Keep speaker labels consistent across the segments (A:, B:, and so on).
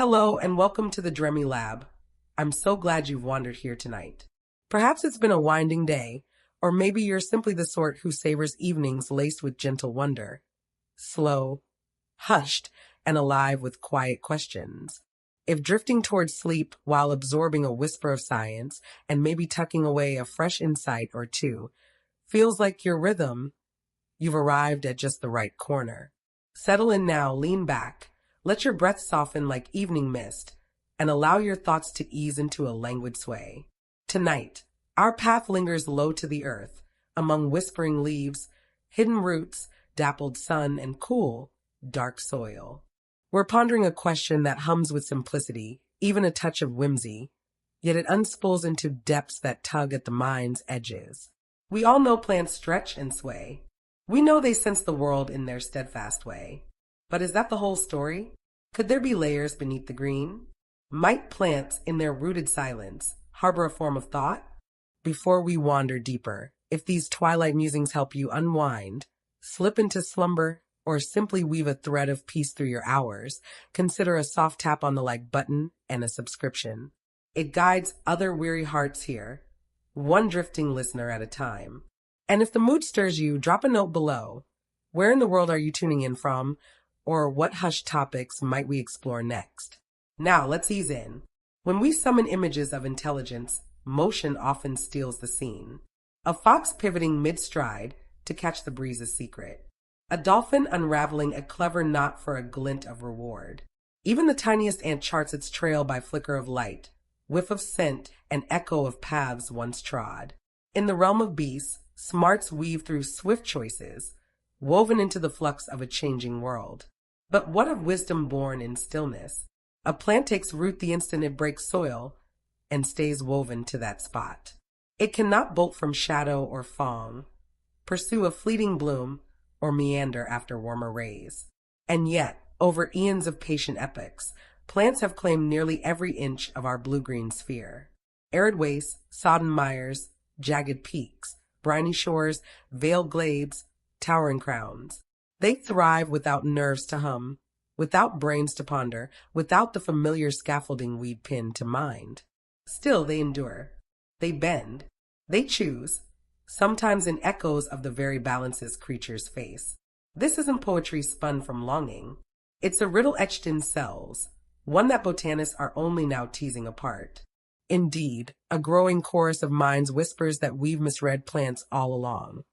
A: Hello and welcome to the Dreamy Lab. I'm so glad you've wandered here tonight. Perhaps it's been a winding day, or maybe you're simply the sort who savors evenings laced with gentle wonder, slow, hushed, and alive with quiet questions. If drifting towards sleep while absorbing a whisper of science and maybe tucking away a fresh insight or two feels like your rhythm, you've arrived at just the right corner. Settle in now, lean back. Let your breath soften like evening mist, and allow your thoughts to ease into a languid sway. Tonight, our path lingers low to the earth, among whispering leaves, hidden roots, dappled sun, and cool, dark soil. We're pondering a question that hums with simplicity, even a touch of whimsy, yet it unspools into depths that tug at the mind's edges. We all know plants stretch and sway. We know they sense the world in their steadfast way. But is that the whole story? Could there be layers beneath the green? Might plants, in their rooted silence, harbor a form of thought? Before we wander deeper, if these twilight musings help you unwind, slip into slumber, or simply weave a thread of peace through your hours, consider a soft tap on the like button and a subscription. It guides other weary hearts here, one drifting listener at a time. And if the mood stirs you, drop a note below. Where in the world are you tuning in from? Or what hushed topics might we explore next? Now, let's ease in. When we summon images of intelligence, motion often steals the scene. A fox pivoting mid-stride to catch the breeze's secret. A dolphin unraveling a clever knot for a glint of reward. Even the tiniest ant charts its trail by flicker of light, whiff of scent, and echo of paths once trod. In the realm of beasts, smarts weave through swift choices, woven into the flux of a changing world. But what of wisdom born in stillness? A plant takes root the instant it breaks soil and stays woven to that spot. It cannot bolt from shadow or fong, pursue a fleeting bloom, or meander after warmer rays. And yet, over eons of patient epochs, plants have claimed nearly every inch of our blue-green sphere. Arid wastes, sodden mires, jagged peaks, briny shores, veiled glades, towering crowns. They thrive without nerves to hum, without brains to ponder, without the familiar scaffolding we'd pin to mind. Still they endure. They bend. They choose, sometimes in echoes of the very balances creatures face. This isn't poetry spun from longing. It's a riddle etched in cells, one that botanists are only now teasing apart. Indeed, a growing chorus of minds whispers that we've misread plants all along.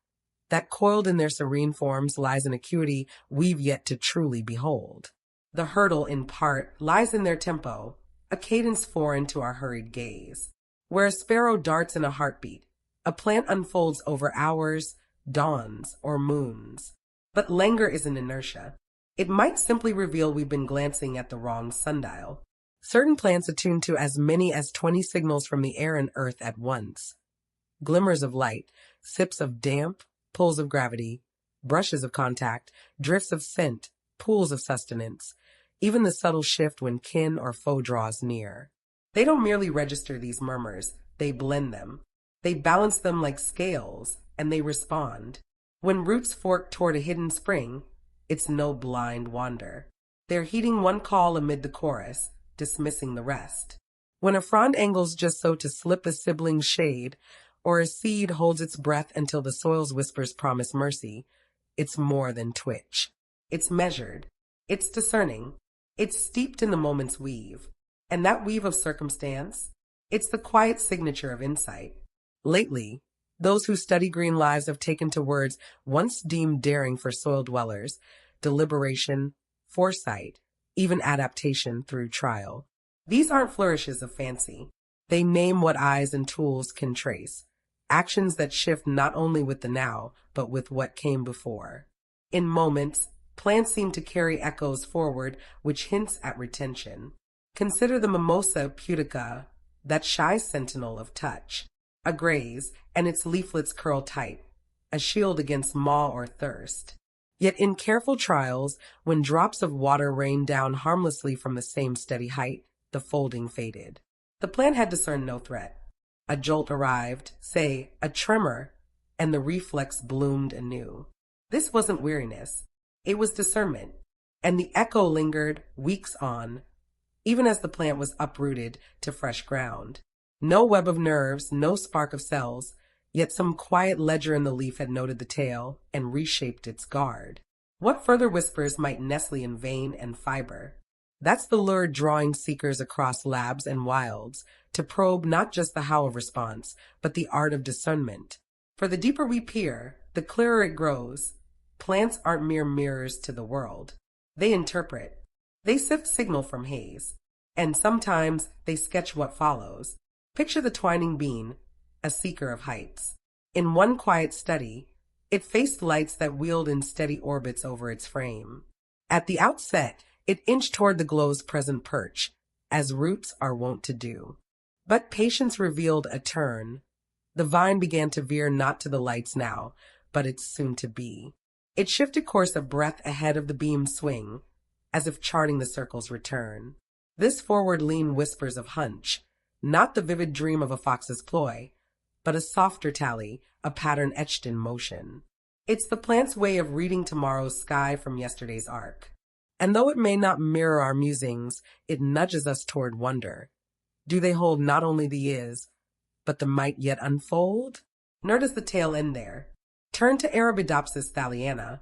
A: That coiled in their serene forms lies an acuity we've yet to truly behold. The hurdle, in part, lies in their tempo, a cadence foreign to our hurried gaze. Where a sparrow darts in a heartbeat, a plant unfolds over hours, dawns, or moons. But languor is an inertia. It might simply reveal we've been glancing at the wrong sundial. Certain plants attune to as many as 20 signals from the air and earth at once. Glimmers of light, sips of damp, pulls of gravity, brushes of contact, drifts of scent, pools of sustenance, even the subtle shift when kin or foe draws near. They don't merely register these murmurs, they blend them. They balance them like scales, and they respond. When roots fork toward a hidden spring, it's no blind wander. They're heeding one call amid the chorus, dismissing the rest. When a frond angles just so to slip a sibling's shade, or a seed holds its breath until the soil's whispers promise mercy, it's more than twitch. It's measured. It's discerning. It's steeped in the moment's weave. And that weave of circumstance, it's the quiet signature of insight. Lately, those who study green lives have taken to words once deemed daring for soil dwellers: deliberation, foresight, even adaptation through trial. These aren't flourishes of fancy. They name what eyes and tools can trace. Actions that shift not only with the now, but with what came before. In moments, plants seem to carry echoes forward, which hints at retention. Consider the mimosa pudica, that shy sentinel of touch. A graze, and its leaflets curl tight, a shield against maw or thirst. Yet in careful trials, when drops of water rained down harmlessly from the same steady height, the folding faded. The plant had discerned no threat. A jolt arrived, say, a tremor, and the reflex bloomed anew. This wasn't weariness. It was discernment. And the echo lingered weeks on, even as the plant was uprooted to fresh ground. No web of nerves, no spark of cells, yet some quiet ledger in the leaf had noted the tale and reshaped its guard. What further whispers might nestle in vein and fiber? That's the lure drawing seekers across labs and wilds to probe not just the how of response, but the art of discernment. For the deeper we peer, the clearer it grows. Plants aren't mere mirrors to the world. They interpret. They sift signal from haze. And sometimes they sketch what follows. Picture the twining bean, a seeker of heights. In one quiet study, it faced lights that wheeled in steady orbits over its frame. At the outset, it inched toward the glow's present perch, as roots are wont to do. But patience revealed a turn. The vine began to veer not to the lights now, but its soon-to-be. It shifted course a breath ahead of the beam's swing, as if charting the circle's return. This forward lean whispers of hunch, not the vivid dream of a fox's ploy, but a softer tally, a pattern etched in motion. It's the plant's way of reading tomorrow's sky from yesterday's arc. And though it may not mirror our musings, it nudges us toward wonder. Do they hold not only the is, but the might yet unfold? Nor does the tale end there. Turn to Arabidopsis thaliana,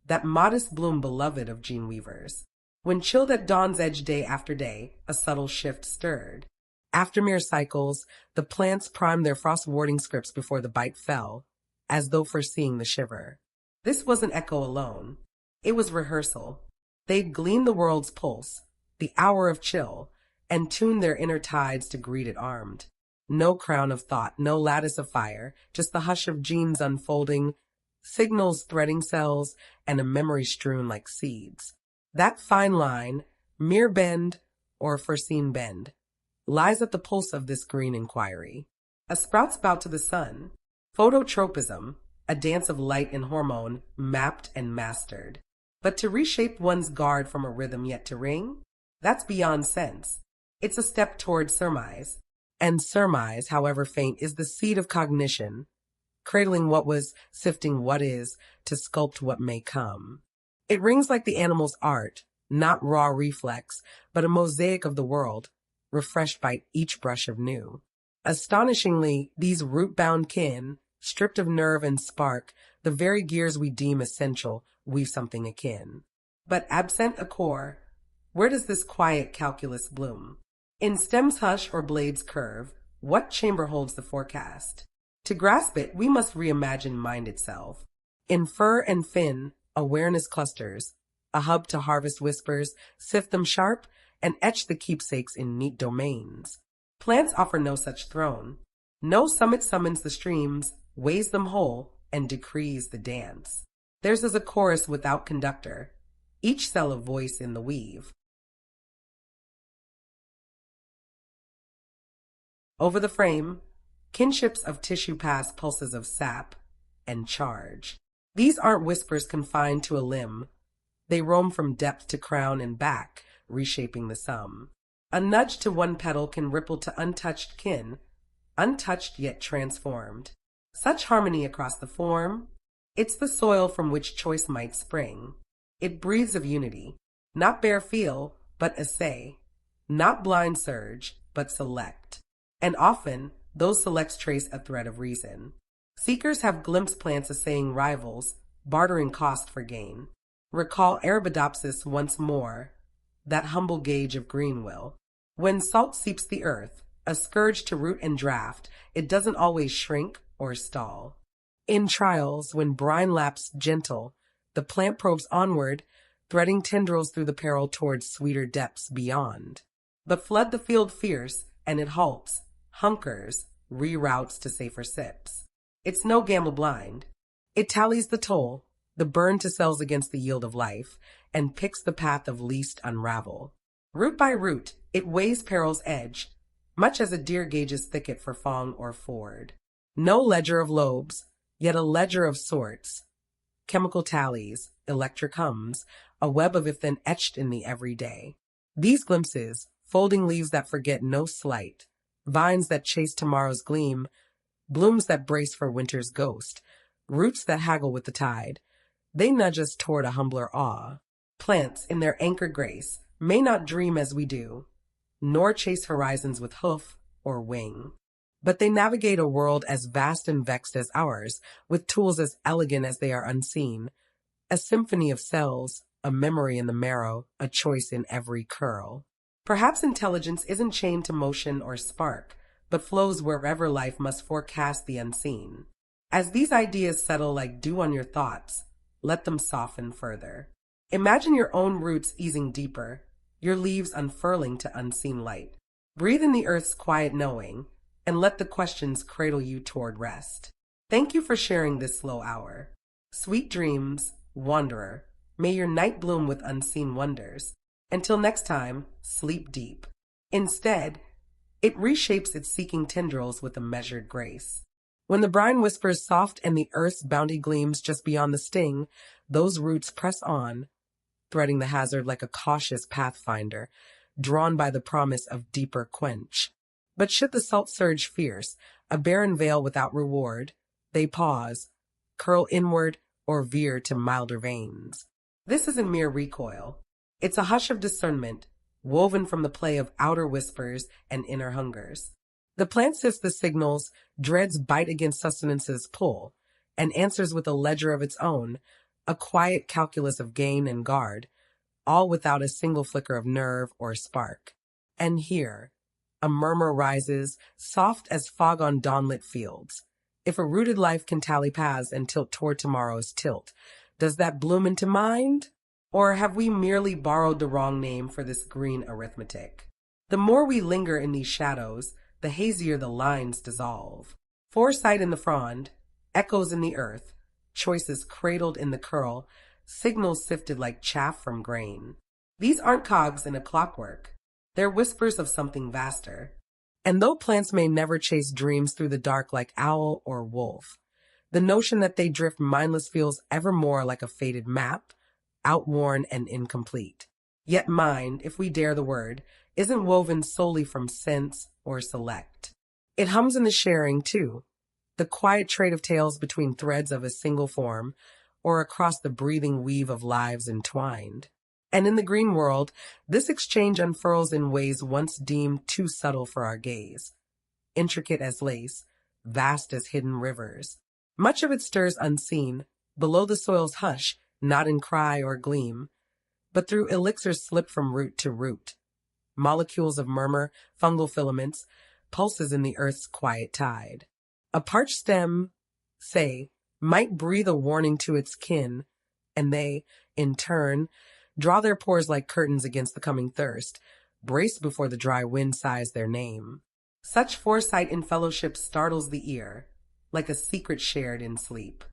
A: that modest bloom beloved of gene weavers. When chilled at dawn's edge day after day, a subtle shift stirred. After mere cycles, the plants primed their frost-warding scripts before the bite fell, as though foreseeing the shiver. This wasn't echo alone. It was rehearsal. They'd gleaned the world's pulse, the hour of chill, and tuned their inner tides to greet it armed. No crown of thought, no lattice of fire, just the hush of genes unfolding, signals threading cells, and a memory strewn like seeds. That fine line, mere bend or foreseen bend, lies at the pulse of this green inquiry. A sprout spout to the sun, phototropism, a dance of light and hormone, mapped and mastered. But to reshape one's guard from a rhythm yet to ring, that's beyond sense. It's a step toward surmise. And surmise, however faint, is the seed of cognition, cradling what was, sifting what is, to sculpt what may come. It rings like the animal's art, not raw reflex, but a mosaic of the world, refreshed by each brush of new. Astonishingly, these root-bound kin, stripped of nerve and spark, the very gears we deem essential, weave something akin. But absent a core, where does this quiet calculus bloom? In stem's hush or blade's curve, what chamber holds the forecast? To grasp it, we must reimagine mind itself. In fur and fin, awareness clusters, a hub to harvest whispers, sift them sharp, and etch the keepsakes in neat domains. Plants offer no such throne. No summit summons the streams, weighs them whole, and decrees the dance. Theirs is a chorus without conductor, each cell a voice in the weave. Over the frame, kinships of tissue pass pulses of sap and charge. These aren't whispers confined to a limb. They roam from depth to crown and back, reshaping the sum. A nudge to one petal can ripple to untouched kin, untouched yet transformed. Such harmony across the form. It's the soil from which choice might spring. It breathes of unity, not bare feel, but essay, not blind surge, but select. And often, those selects trace a thread of reason. Seekers have glimpsed plants assaying rivals, bartering cost for gain. Recall Arabidopsis once more, that humble gauge of green will. When salt seeps the earth, a scourge to root and draft, it doesn't always shrink or stall. In trials, when brine laps gentle, the plant probes onward, threading tendrils through the peril towards sweeter depths beyond. But flood the field fierce, and it halts, hunkers, reroutes to safer sips. It's no gamble blind. It tallies the toll, the burn to cells against the yield of life, and picks the path of least unravel. Root by root, it weighs peril's edge, much as a deer gauges thicket for fong or ford. No ledger of lobes, yet a ledger of sorts. Chemical tallies, electric hums, a web of if then etched in the everyday. These glimpses, folding leaves that forget no slight, vines that chase tomorrow's gleam, blooms that brace for winter's ghost, roots that haggle with the tide. They nudge us toward a humbler awe. Plants, in their anchored grace, may not dream as we do, nor chase horizons with hoof or wing. But they navigate a world as vast and vexed as ours, with tools as elegant as they are unseen, a symphony of cells, a memory in the marrow, a choice in every curl. Perhaps intelligence isn't chained to motion or spark, but flows wherever life must forecast the unseen. As these ideas settle like dew on your thoughts, let them soften further. Imagine your own roots easing deeper, your leaves unfurling to unseen light. Breathe in the earth's quiet knowing, and let the questions cradle you toward rest. Thank you for sharing this slow hour. Sweet dreams, wanderer. May your night bloom with unseen wonders. Until next time, sleep deep. Instead, it reshapes its seeking tendrils with a measured grace. When the brine whispers soft and the earth's bounty gleams just beyond the sting, those roots press on, threading the hazard like a cautious pathfinder, drawn by the promise of deeper quench. But should the salt surge fierce, a barren veil without reward, they pause, curl inward, or veer to milder veins. This isn't mere recoil. It's a hush of discernment, woven from the play of outer whispers and inner hungers. The plant sifts the signals, dreads bite against sustenance's pull, and answers with a ledger of its own, a quiet calculus of gain and guard, all without a single flicker of nerve or spark. And here, a murmur rises, soft as fog on dawnlit fields. If a rooted life can tally paths and tilt toward tomorrow's tilt, does that bloom into mind? Or have we merely borrowed the wrong name for this green arithmetic? The more we linger in these shadows, the hazier the lines dissolve. Foresight in the frond, echoes in the earth, choices cradled in the curl, signals sifted like chaff from grain. These aren't cogs in a clockwork. They're whispers of something vaster. And though plants may never chase dreams through the dark like owl or wolf, the notion that they drift mindless feels ever more like a faded map, outworn and incomplete. Yet mind, if we dare the word, isn't woven solely from sense or select. It hums in the sharing, too, the quiet trade of tales between threads of a single form, or across the breathing weave of lives entwined. And in the green world, this exchange unfurls in ways once deemed too subtle for our gaze. Intricate as lace, vast as hidden rivers. Much of it stirs unseen, below the soil's hush, not in cry or gleam, but through elixirs slip from root to root. Molecules of murmur, fungal filaments, pulses in the earth's quiet tide. A parched stem, say, might breathe a warning to its kin, and they, in turn, draw their pores like curtains against the coming thirst, braced before the dry wind sighs their name. Such foresight in fellowship startles the ear, like a secret shared in sleep.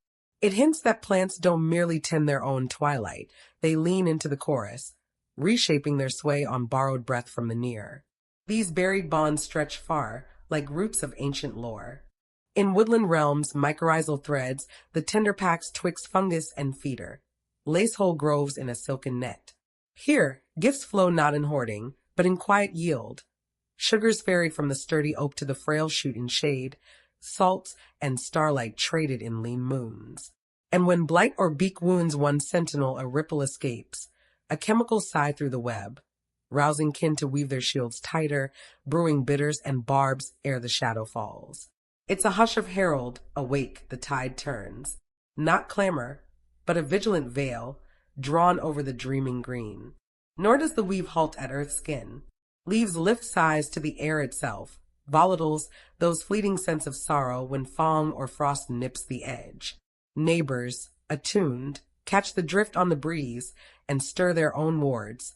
A: It hints that plants don't merely tend their own twilight, they lean into the chorus, reshaping their sway on borrowed breath from the near. These buried bonds stretch far, like roots of ancient lore. In woodland realms, mycorrhizal threads, the tender packs twixt fungus and feeder, lace whole groves in a silken net. Here, gifts flow not in hoarding, but in quiet yield. Sugars ferried from the sturdy oak to the frail shoot in shade, salts and starlight traded in lean moons. And when blight or beak wounds one sentinel, a ripple escapes, a chemical sigh through the web, rousing kin to weave their shields tighter, brewing bitters and barbs ere the shadow falls. It's a hush of herald, awake, the tide turns. Not clamor, but a vigilant veil, drawn over the dreaming green. Nor does the weave halt at earth's skin. Leaves lift sighs to the air itself, volatiles, those fleeting scents of sorrow when fong or frost nips the edge. Neighbors, attuned, catch the drift on the breeze and stir their own wards,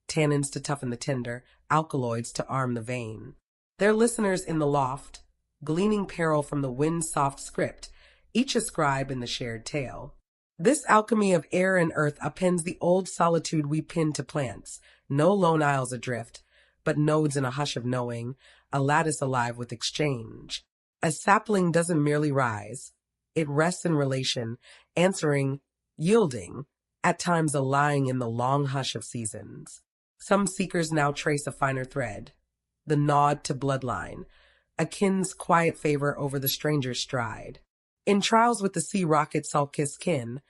A: tannins to toughen the tender, alkaloids to arm the vein. They're listeners in the loft, gleaning peril from the wind-soft script, each a scribe in the shared tale. This alchemy of air and earth appends the old solitude we pin to plants, no lone isles adrift, but nodes in a hush of knowing, a lattice alive with exchange. A sapling doesn't merely rise. It rests in relation, answering, yielding, at times a lying in the long hush of seasons. Some seekers now trace a finer thread, the nod to bloodline, a kin's quiet favor over the stranger's stride. In trials with the sea rocket's salt-kissed kin,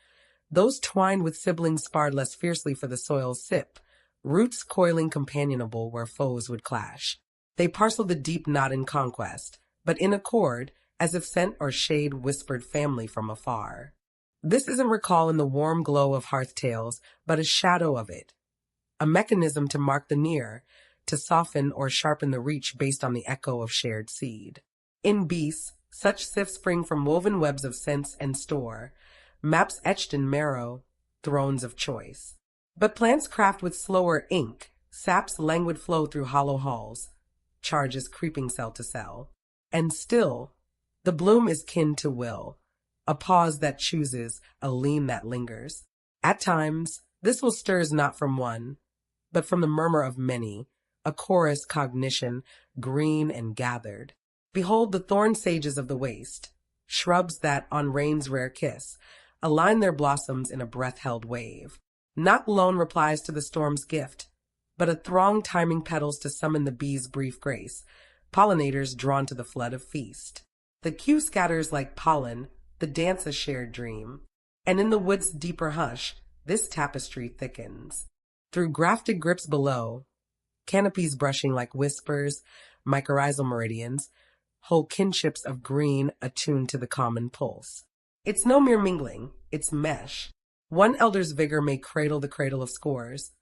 A: those twined with siblings sparred less fiercely for the soil's sip, roots coiling companionable where foes would clash. They parcel the deep knot in conquest, but in accord, as if scent or shade whispered family from afar. This isn't recall in the warm glow of hearth tales, but a shadow of it, a mechanism to mark the near, to soften or sharpen the reach based on the echo of shared seed. In beasts, such sifts spring from woven webs of sense and store, maps etched in marrow, thrones of choice. But plants craft with slower ink, sap's languid flow through hollow halls, charges creeping cell to cell. And still, the bloom is kin to will, a pause that chooses, a lean that lingers. At times, this will stirs not from one, but from the murmur of many, a chorus cognition, green and gathered. Behold the thorn sages of the waste, shrubs that, on rain's rare kiss, align their blossoms in a breath-held wave. Not lone replies to the storm's gift, but a throng timing petals to summon the bee's brief grace, pollinators drawn to the flood of feast. The cue scatters like pollen, the dance a shared dream, and in the wood's deeper hush, this tapestry thickens. Through grafted grips below, canopies brushing like whispers, mycorrhizal meridians, whole kinships of green attuned to the common pulse. It's no mere mingling, it's mesh. One elder's vigor may cradle the cradle of scores.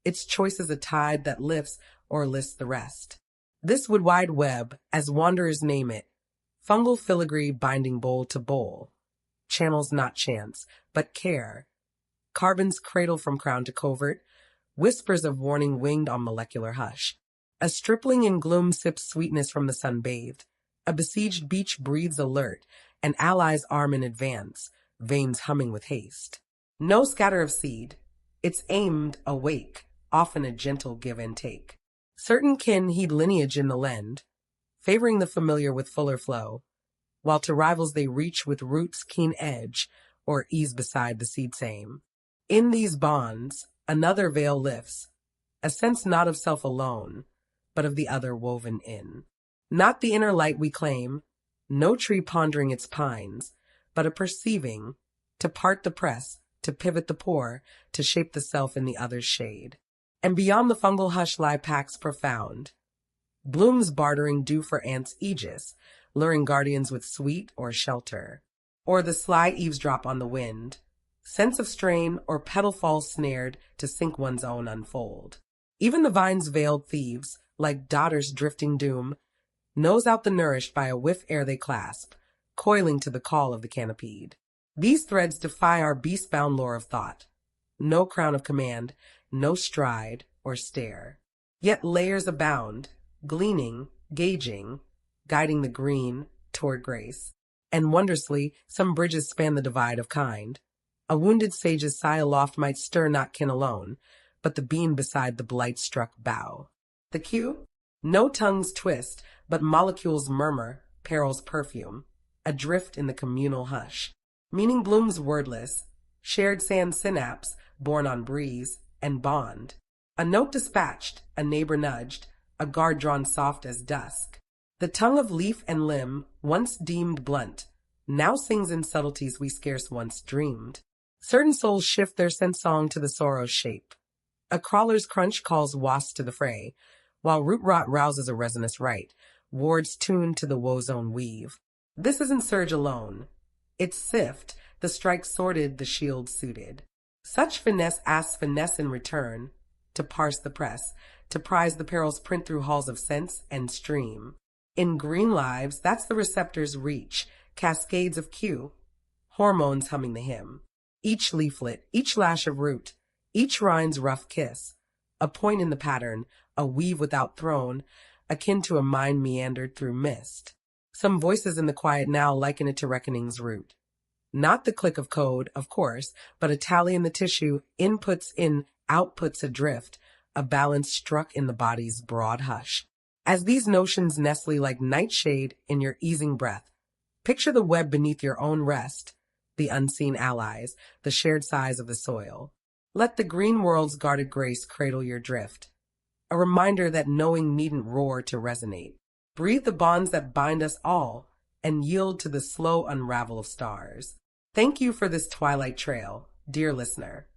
A: Its choice is a tide that lifts or lists the rest. This wood wide web, as wanderers name it, fungal filigree binding bowl to bowl, channels not chance, but care, carbon's cradle from crown to covert, whispers of warning winged on molecular hush. A stripling in gloom sips sweetness from the sun bathed. A besieged beach breathes alert, an ally's arm in advance, veins humming with haste. No scatter of seed, it's aimed awake, often a gentle give and take. Certain kin heed lineage in the lend, favoring the familiar with fuller flow, while to rivals they reach with roots keen edge, or ease beside the seed same. In these bonds, another veil lifts, a sense not of self alone, but of the other woven in. Not the inner light we claim, no tree pondering its pines, but a perceiving, to part the press, to pivot the pore, to shape the self in the other's shade. And beyond the fungal hush lie packs profound, blooms bartering dew for ants' aegis, luring guardians with sweet or shelter, or the sly eavesdrop on the wind, sense of strain or petal falls snared to sink one's own unfold. Even the vine's veiled thieves, like daughters drifting doom, nose out the nourished by a whiff ere they clasp, coiling to the call of the canopied. These threads defy our beast-bound lore of thought. No crown of command, no stride or stare. Yet layers abound, gleaning, gauging, guiding the green toward grace. And wondrously, some bridges span the divide of kind. A wounded sage's sigh aloft might stir not kin alone, but the bean beside the blight-struck bough. The cue? No tongues twist, but molecules murmur, peril's perfume, adrift in the communal hush. Meaning blooms wordless, shared sand synapse, borne on breeze, and bond. A note dispatched, a neighbor nudged, a guard drawn soft as dusk. The tongue of leaf and limb, once deemed blunt, now sings in subtleties we scarce once dreamed. Certain souls shift their sense song to the sorrow's shape. A crawler's crunch calls wasps to the fray, while root rot rouses a resinous rite, wards tuned to the woe's own weave. This isn't surge alone. It's sift, the strike sorted, the shield suited. Such finesse asks finesse in return, to parse the press, to prize the peril's print through halls of sense and stream. In green lives, that's the receptor's reach, cascades of cue, hormones humming the hymn. Each leaflet, each lash of root, each rine's rough kiss, a point in the pattern, a weave without throne, akin to a mind meandered through mist. Some voices in the quiet now liken it to reckoning's root. Not the click of code, of course, but a tally in the tissue, inputs in, outputs adrift, a balance struck in the body's broad hush. As these notions nestle like nightshade in your easing breath, picture the web beneath your own rest, the unseen allies, the shared size of the soil. Let the green world's guarded grace cradle your drift, a reminder that knowing needn't roar to resonate. Breathe the bonds that bind us all, and yield to the slow unravel of stars. Thank you for this twilight trail, dear listener.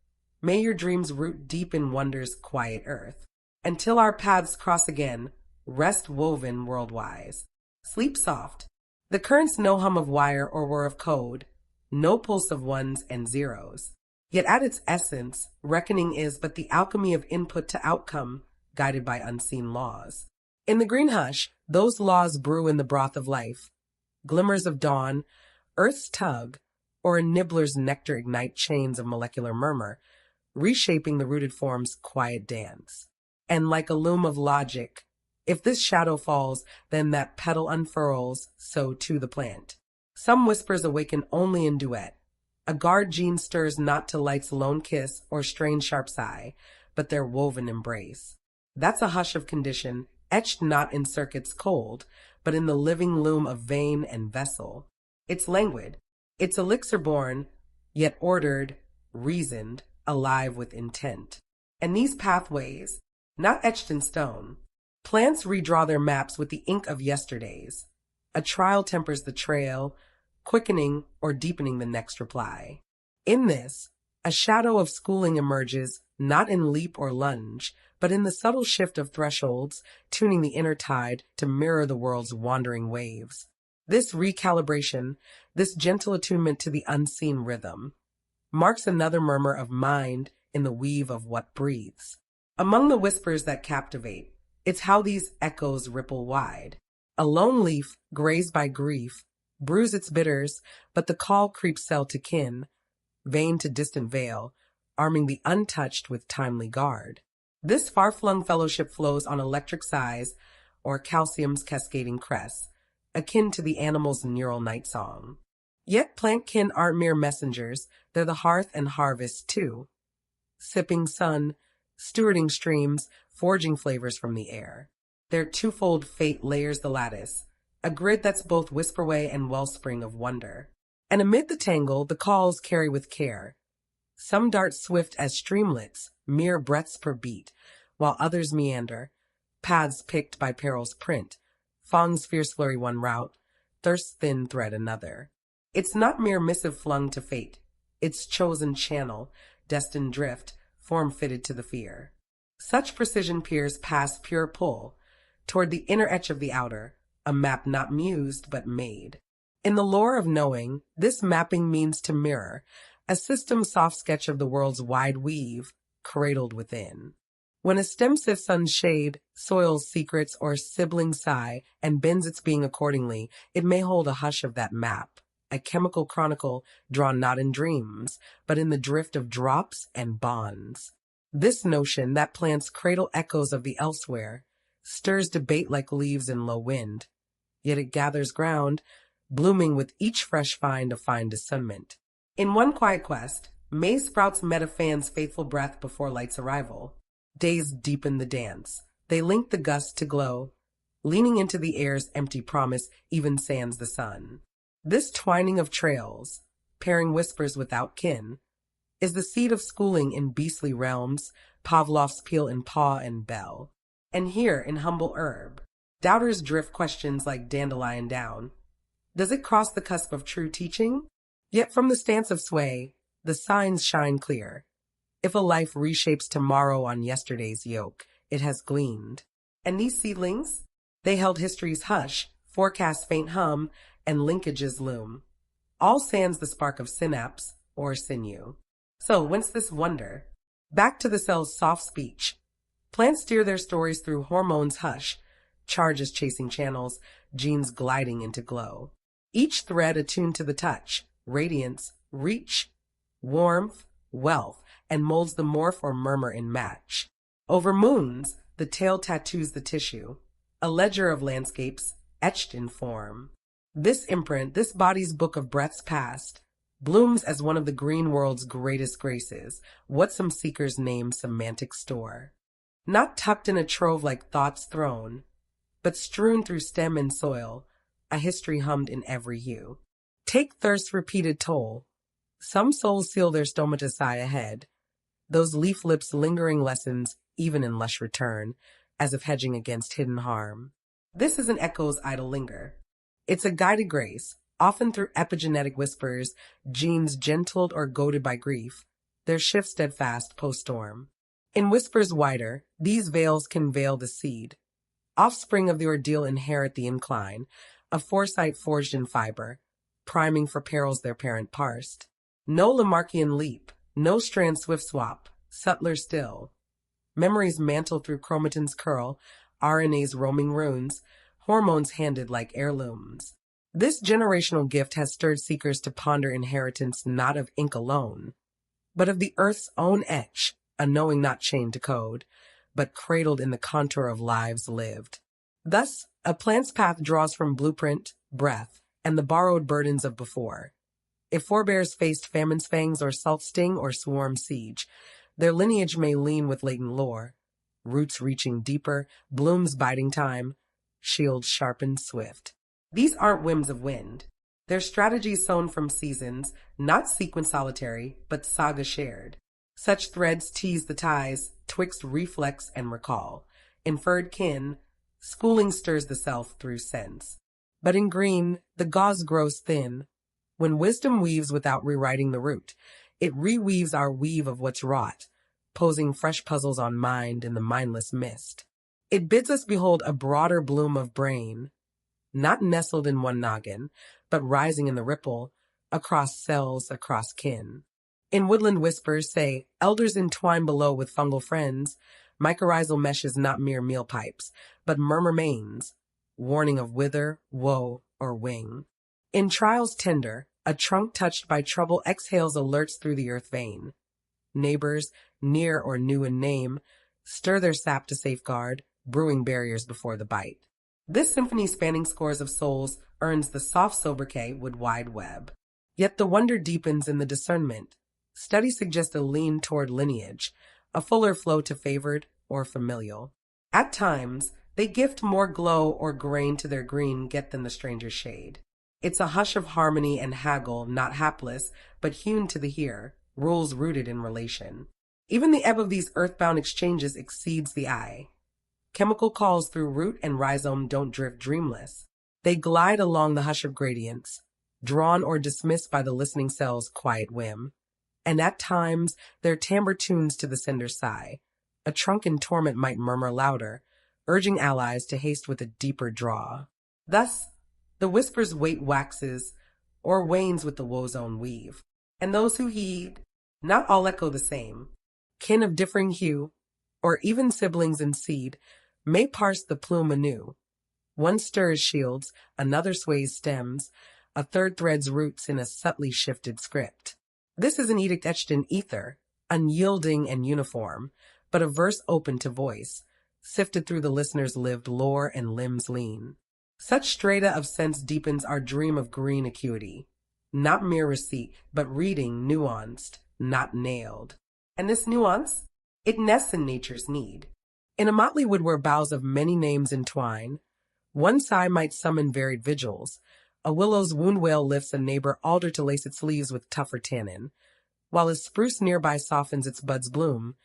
A: May your dreams root deep in wonder's quiet earth. Until our paths cross again, rest woven worldwise. Sleep soft. The current's no hum of wire or whir of code, no pulse of ones and zeros. Yet at its essence, reckoning is but the alchemy of input to outcome, guided by unseen laws. In the green hush, those laws brew in the broth of life. Glimmers of dawn, earth's tug, or a nibbler's nectar ignite chains of molecular murmur, reshaping the rooted form's quiet dance. And like a loom of logic, if this shadow falls, then that petal unfurls, so too the plant. Some whispers awaken only in duet. A guard gene stirs not to light's lone kiss or strained sharp sigh, but their woven embrace. That's a hush of condition, etched not in circuits cold, but in the living loom of vein and vessel. It's languid, it's elixir born, yet ordered, reasoned, alive with intent. And these pathways, not etched in stone, plants redraw their maps with the ink of yesterdays. A trial tempers the trail, quickening or deepening the next reply. In this, a shadow of schooling emerges, not in leap or lunge, but in the subtle shift of thresholds, tuning the inner tide to mirror the world's wandering waves. This recalibration, this gentle attunement to the unseen rhythm, marks another murmur of mind in the weave of what breathes. Among the whispers that captivate, it's how these echoes ripple wide. A lone leaf, grazed by grief, brews its bitters, but the call creeps cell to kin, vein to distant veil, arming the untouched with timely guard. This far-flung fellowship flows on electric sighs or calcium's cascading crest, akin to the animal's neural night song. Yet plant kin aren't mere messengers, they're the hearth and harvest too. Sipping sun, stewarding streams, forging flavors from the air. Their twofold fate layers the lattice, a grid that's both whisperway and wellspring of wonder. And amid the tangle, the calls carry with care. Some dart swift as streamlets, mere breaths per beat, while others meander, paths picked by peril's print, Fong's fierce flurry one route, thirst's thin thread another. It's not mere missive flung to fate, it's chosen channel, destined drift, form fitted to the fear. Such precision peers past pure pull, toward the inner etch of the outer, a map not mused but made. In the lore of knowing, this mapping means to mirror, a system soft sketch of the world's wide weave, cradled within. When a stem sifts unshade, soils secrets or sibling sigh, and bends its being accordingly, it may hold a hush of that map, a chemical chronicle drawn not in dreams, but in the drift of drops and bonds. This notion that plants cradle echoes of the elsewhere, stirs debate like leaves in low wind, yet it gathers ground, blooming with each fresh find of fine discernment. In one quiet quest, maize sprouts met a fan's faithful breath before light's arrival. Days deepen the dance. They link the gust to glow. Leaning into the air's empty promise even sands the sun. This twining of trails, pairing whispers without kin, is the seed of schooling in beastly realms, Pavlov's peel in paw and bell. And here, in humble herb, doubters drift questions like dandelion down. Does it cross the cusp of true teaching? Yet from the stance of sway, the signs shine clear. If a life reshapes tomorrow on yesterday's yoke, it has gleaned. And these seedlings? They held history's hush, forecast faint hum, and linkages loom. All sans the spark of synapse or sinew. So whence this wonder? Back to the cell's soft speech. Plants steer their stories through hormones hush, charges chasing channels, genes gliding into glow. Each thread attuned to the touch, radiance, reach, warmth, wealth, and molds the morph or murmur in match. Over moons, the tail tattoos the tissue, a ledger of landscapes etched in form. This imprint, this body's book of breaths past, blooms as one of the green world's greatest graces, what some seekers name semantic store. Not tucked in a trove like thoughts thrown, but strewn through stem and soil, a history hummed in every hue. Take thirst's repeated toll. Some souls seal their stomata sigh ahead, those leaf lips lingering lessons even in lush return, as if hedging against hidden harm. This is an echo's idle linger. It's a guided grace, often through epigenetic whispers, genes gentled or goaded by grief, their shift steadfast post-storm. In whispers wider, these veils can veil the seed. Offspring of the ordeal inherit the incline, a foresight forged in fiber, priming for perils their parent parsed. No Lamarckian leap, no strand swift swap, subtler still. Memories mantle through chromatin's curl, RNA's roaming runes, hormones handed like heirlooms. This generational gift has stirred seekers to ponder inheritance not of ink alone, but of the earth's own etch, a knowing not chained to code, but cradled in the contour of lives lived. Thus, a plant's path draws from blueprint, breath, and the borrowed burdens of before. If forebears faced famine's fangs or self-sting or swarm siege, their lineage may lean with latent lore, roots reaching deeper, blooms biding time, shields sharpened swift. These aren't whims of wind. They're strategies sown from seasons, not sequence solitary, but saga shared. Such threads tease the ties twixt reflex and recall. Inferred kin, schooling stirs the self through sense. But in green, the gauze grows thin. When wisdom weaves without rewriting the root, it reweaves our weave of what's wrought, posing fresh puzzles on mind in the mindless mist. It bids us behold a broader bloom of brain, not nestled in one noggin, but rising in the ripple, across cells, across kin. In woodland whispers, say, elders entwine below with fungal friends, mycorrhizal meshes not mere meal pipes, but murmur mains, warning of wither, woe, or wing. In trials tender, a trunk touched by trouble exhales alerts through the earth vein. Neighbors, near or new in name, stir their sap to safeguard, brewing barriers before the bite. This symphony spanning scores of souls earns the soft sobriquet wood wide web. Yet the wonder deepens in the discernment. Studies suggest a lean toward lineage, a fuller flow to favored or familial. At times, they gift more glow or grain to their green get than the stranger's shade. It's a hush of harmony and haggle, not hapless, but hewn to the here, rules rooted in relation. Even the ebb of these earthbound exchanges exceeds the eye. Chemical calls through root and rhizome don't drift dreamless. They glide along the hush of gradients, drawn or dismissed by the listening cell's quiet whim. And at times, their timbre tunes to the sender's sigh. A trunk in torment might murmur louder, urging allies to haste with a deeper draw. Thus, the whisper's weight waxes or wanes with the woe's own weave. And those who heed, not all echo the same. Kin of differing hue, or even siblings in seed, may parse the plume anew. One stirs shields, another sways stems, a third threads roots in a subtly shifted script. This is an edict etched in ether, unyielding and uniform, but a verse open to voice, sifted through the listener's lived lore and limbs lean. Such strata of sense deepens our dream of green acuity. Not mere receipt, but reading nuanced, not nailed. And this nuance, it nests in nature's need. In a motley wood where boughs of many names entwine, one sigh might summon varied vigils. A willow's wound wail lifts a neighbor alder to lace its leaves with tougher tannin, while a spruce nearby softens its buds bloom,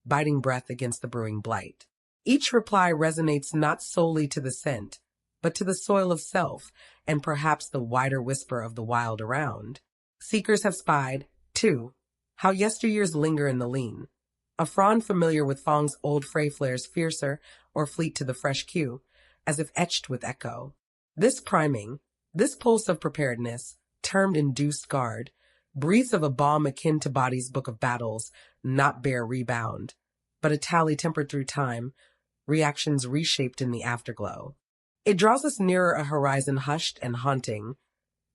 A: biting breath against the brewing blight. Each reply resonates not solely to the scent, but to the soil of self, and perhaps the wider whisper of the wild around. Seekers have spied, too, how yesteryears linger in the lean. A frond familiar with Fong's old fray flares fiercer or fleet to the fresh cue, as if etched with echo. This priming, this pulse of preparedness, termed induced guard, breathes of a balm akin to body's book of battles, not bare rebound, but a tally tempered through time, reactions reshaped in the afterglow. It draws us nearer a horizon hushed and haunting,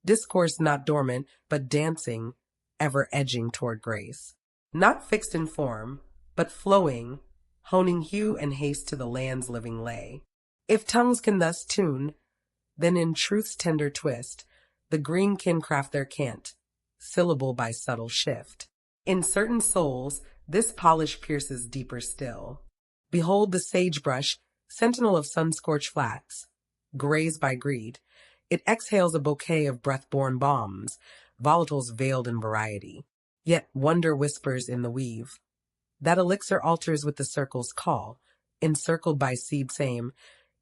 A: discourse not dormant, but dancing, ever edging toward grace. Not fixed in form, but flowing, honing hue and haste to the land's living lay. If tongues can thus tune, then in truth's tender twist, the green kin craft their cant, syllable by subtle shift. In certain souls, this polish pierces deeper still. Behold the sagebrush, sentinel of sun-scorched flats. Grazed by greed, it exhales a bouquet of breath-borne balms, volatiles veiled in variety. Yet wonder whispers in the weave. That elixir alters with the circle's call. Encircled by seed same,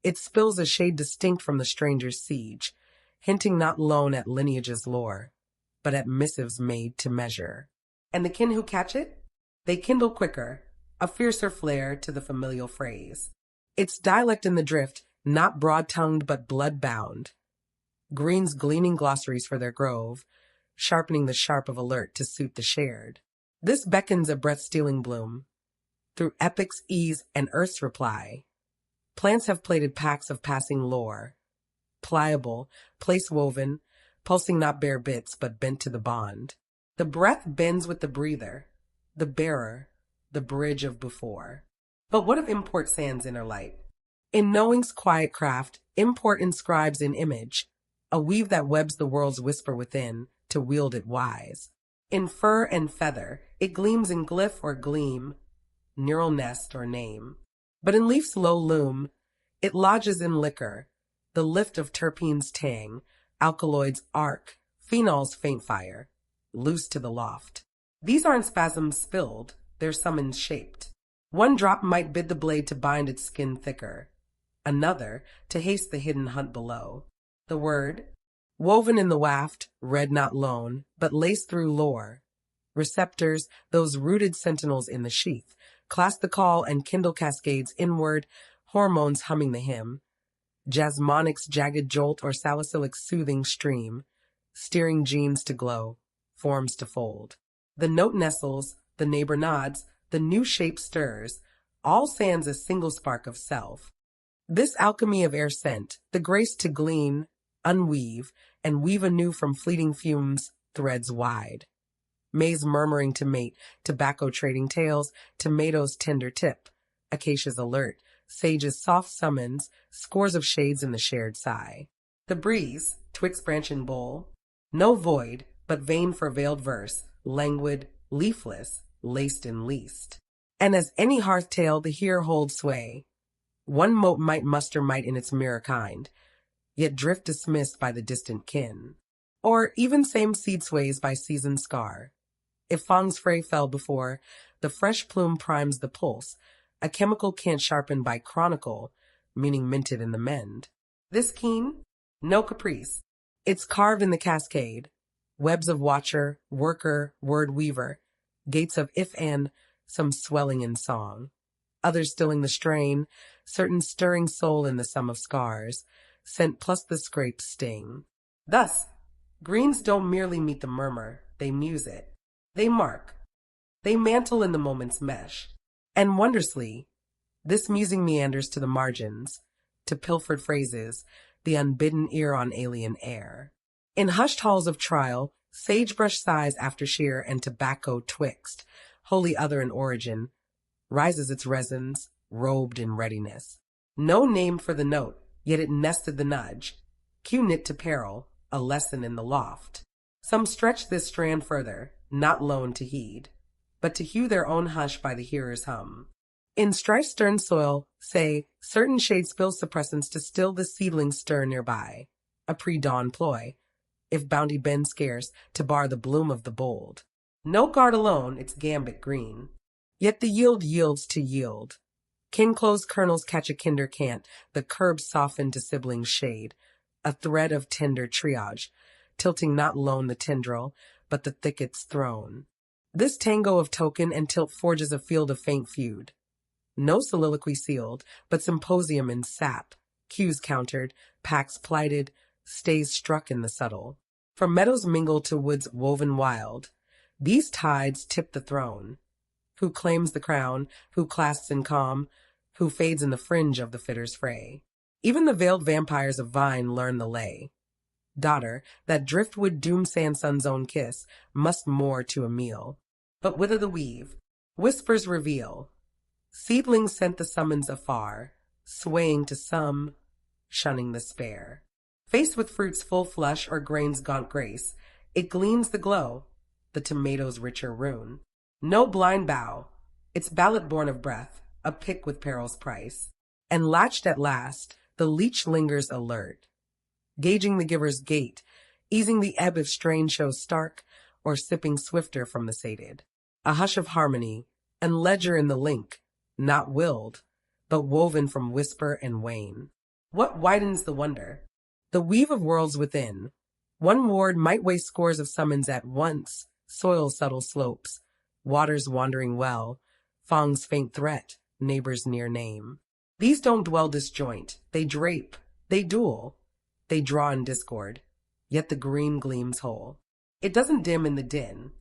A: it spills a shade distinct from the stranger's siege, hinting not lone at lineage's lore, but at missives made to measure. And the kin who catch it? They kindle quicker, a fiercer flair to the familial phrase. It's dialect in the drift, not broad-tongued but blood-bound. Green's gleaming glossaries for their grove, sharpening the sharp of alert to suit the shared. This beckons a breath-stealing bloom. Through epic's ease and earth's reply, plants have plaited packs of passing lore, pliable, place-woven, pulsing not bare bits but bent to the bond. The breath bends with the breather, the bearer, the bridge of before. But what of import sans inner light? In knowing's quiet craft, import inscribes in image, a weave that webs the world's whisper within, to wield it wise. In fur and feather, it gleams in glyph or gleam, neural nest or name. But in leaf's low loom, it lodges in liquor, the lift of terpenes tang, alkaloids arc, phenols faint fire, loose to the loft. These aren't spasms spilled, they're summons shaped. One drop might bid the blade to bind its skin thicker, another to haste the hidden hunt below. The word, woven in the waft, read not lone, but laced through lore. Receptors, those rooted sentinels in the sheath, clasp the call and kindle cascades inward, hormones humming the hymn. Jasmonic's jagged jolt or salicylic's soothing stream, steering genes to glow, forms to fold. The note nestles, the neighbor nods, the new shape stirs, all sans a single spark of self. This alchemy of air scent, the grace to glean, unweave, and weave anew from fleeting fumes, threads wide. Maize murmuring to mate, tobacco trading tales, tomatoes tender tip, acacia's alert, sage's soft summons, scores of shades in the shared sigh. The breeze, twixt branch and bowl, no void, but vein for veiled verse, languid, leafless, laced in least. And as any hearth tale the hearer holds sway, one mote might muster might in its mirror kind, yet drift dismissed by the distant kin. Or even same seed sways by seasoned scar. If Fang's fray fell before, the fresh plume primes the pulse, a chemical can't sharpen by chronicle, meaning minted in the mend. This keen? No caprice. It's carved in the cascade, webs of watcher, worker, word weaver, gates of if and, some swelling in song, others stilling the strain, certain stirring soul in the sum of scars, scent plus the scrape's sting. Thus, greens don't merely meet the murmur, they muse it. They mark. They mantle in the moment's mesh. And wondrously, this musing meanders to the margins, to pilfered phrases, the unbidden ear on alien air. In hushed halls of trial, sagebrush sighs after shear and tobacco twixt, wholly other in origin, rises its resins, robed in readiness. No name for the note, yet it nested the nudge. Cue knit to peril, a lesson in the loft. Some stretch this strand further, not lone to heed, but to hew their own hush by the hearer's hum. In strife's stern soil, say, certain shade spill suppressants to still the seedling stir nearby, a pre-dawn ploy, if bounty bends scarce, to bar the bloom of the bold. No guard alone, its gambit green, yet the yield yields to yield. Kin-closed kernels catch a kinder cant, the curbs soften to sibling shade, a thread of tender triage, tilting not lone the tendril, but the thicket's throne. This tango of token and tilt forges a field of faint feud. No soliloquy sealed, but symposium in sap, cues countered, packs plighted, stays struck in the subtle. From meadows mingled to woods woven wild, these tides tip the throne. Who claims the crown, who clasps in calm, who fades in the fringe of the fitter's fray. Even the veiled vampires of vine learn the lay. Daughter, that driftwood doom Sanson's own kiss, must moor to a meal. But whither the weave? Whispers reveal. Seedlings sent the summons afar, swaying to some, shunning the spare. Faced with fruit's full flush or grain's gaunt grace, it gleans the glow, the tomato's richer rune. No blind bough, its ballot born of breath, a pick with peril's price. And latched at last, the leech lingers alert, gauging the giver's gait, easing the ebb if strain shows stark, or sipping swifter from the sated. A hush of harmony, and ledger in the link, not willed, but woven from whisper and wane. What widens the wonder? The weave of worlds within. One ward might weigh scores of summons at once, soil's subtle slopes, water's wandering well, Fong's faint threat, neighbor's near name. These don't dwell disjoint, they drape, they duel, they draw in discord, yet the green gleams whole. It doesn't dim in the din.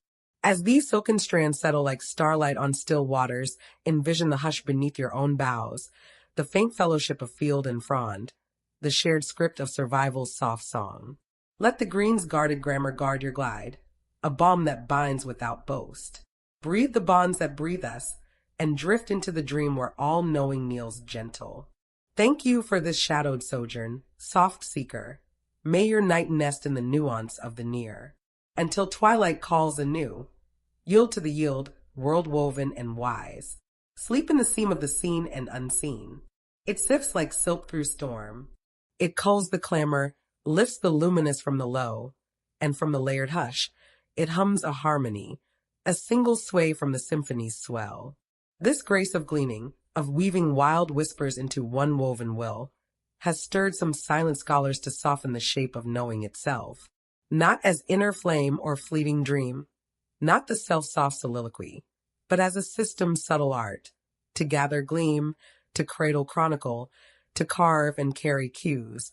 A: As these silken strands settle like starlight on still waters, envision the hush beneath your own boughs, the faint fellowship of field and frond, the shared script of survival's soft song. Let the green's guarded grammar guard your glide, a balm that binds without boast. Breathe the bonds that breathe us, and drift into the dream where all knowing kneels gentle. Thank you for this shadowed sojourn, soft seeker. May your night nest in the nuance of the near, until twilight calls anew. Yield to the yield, world-woven and wise. Sleep in the seam of the seen and unseen. It sifts like silk through storm. It culls the clamor, lifts the luminous from the low, and from the layered hush, it hums a harmony, a single sway from the symphony's swell. This grace of gleaning, of weaving wild whispers into one woven will, has stirred some silent scholars to soften the shape of knowing itself. Not as inner flame or fleeting dream, not the self-soft soliloquy, but as a system's subtle art, to gather gleam, to cradle chronicle, to carve and carry cues,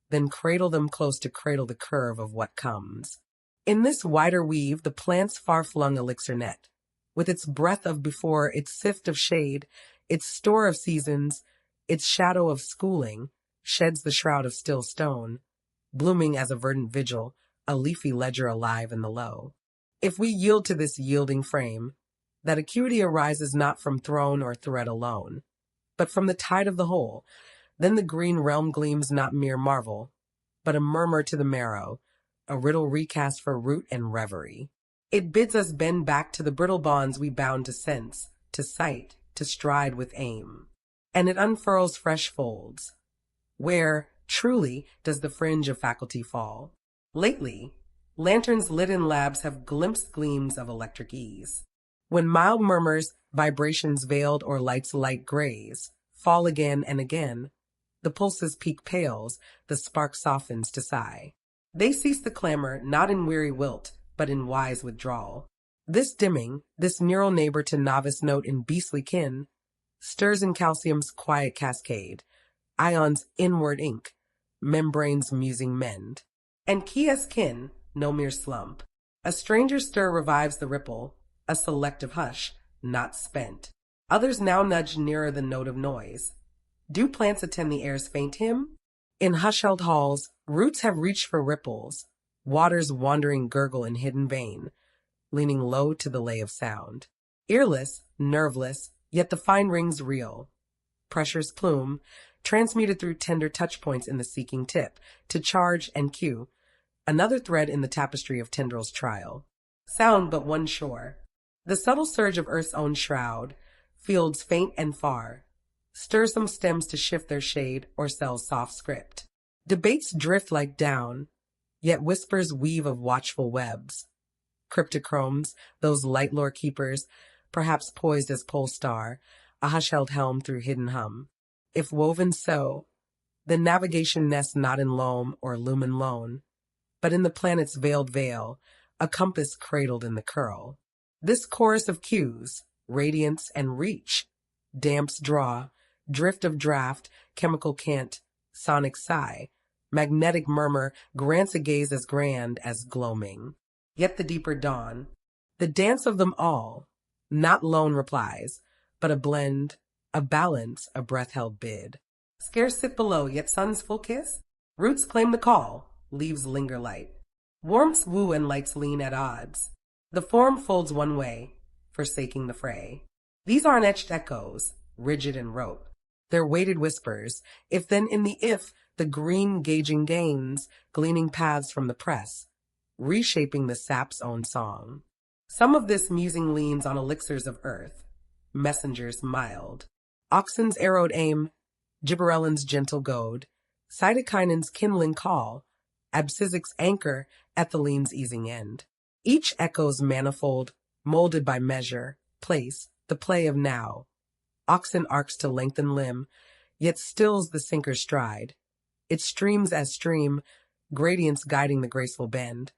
A: then cradle them close to cradle the curve of what comes. In this wider weave, the plant's far-flung elixir net, with its breath of before, its sift of shade, its store of seasons, its shadow of schooling, sheds the shroud of still stone, blooming as a verdant vigil, a leafy ledger alive in the low. If we yield to this yielding frame, that acuity arises not from throne or thread alone, but from the tide of the whole, then the green realm gleams not mere marvel, but a murmur to the marrow, a riddle recast for root and reverie. It bids us bend back to the brittle bonds we bound to sense, to sight, to stride with aim. And it unfurls fresh folds. Where, truly, does the fringe of faculty fall? Lately, lanterns lit in labs have glimpsed gleams of electric ease. When mild murmurs, vibrations veiled or light's light graze, fall again and again, the pulse's peak pales, the spark softens to sigh. They cease the clamor not in weary wilt, but in wise withdrawal. This dimming, this neural neighbor to novice note in beastly kin, stirs in calcium's quiet cascade, ions inward ink, membranes musing mend. And key as kin, no mere slump. A stranger stir revives the ripple, a selective hush, not spent. Others now nudge nearer the note of noise. Do plants attend the air's faint hymn? In hush-held halls, roots have reached for ripples, waters wandering gurgle in hidden vein, leaning low to the lay of sound. Earless, nerveless, yet the fine rings reel. Pressure's plume, transmuted through tender touch points in the seeking tip, to charge and cue, another thread in the tapestry of tendrils' trial. Sound but one shore. The subtle surge of earth's own shroud, fields faint and far, stirs some stems to shift their shade or sell soft script. Debates drift like down, yet whispers weave of watchful webs. Cryptochromes, those light lore keepers, perhaps poised as pole star, a hush-held helm through hidden hum. If woven so, then navigation nests not in loam or lumen lone, but in the planet's veiled veil, a compass cradled in the curl. This chorus of cues, radiance and reach, damps draw, drift of draft, chemical cant, sonic sigh, magnetic murmur grants a gaze as grand as gloaming. Yet the deeper dawn, the dance of them all, not lone replies, but a blend, a balance, a breath-held bid. Scarce sit below, yet sun's full kiss? Roots claim the call, leaves linger light. Warmths woo and lights lean at odds. The form folds one way, forsaking the fray. These aren't etched echoes, rigid and rote. They're weighted whispers, if then in the if, the green gauging gains, gleaning paths from the press, reshaping the sap's own song. Some of this musing leans on elixirs of earth, messengers mild. Oxen's arrowed aim, gibberellin's gentle goad, cytokinins kindling call, abscissic's anchor, ethylene's easing end. Each echoes manifold, molded by measure, place, the play of now. Oxen arcs to lengthen limb, yet stills the sinker's stride. It streams as stream, gradients guiding the graceful bend.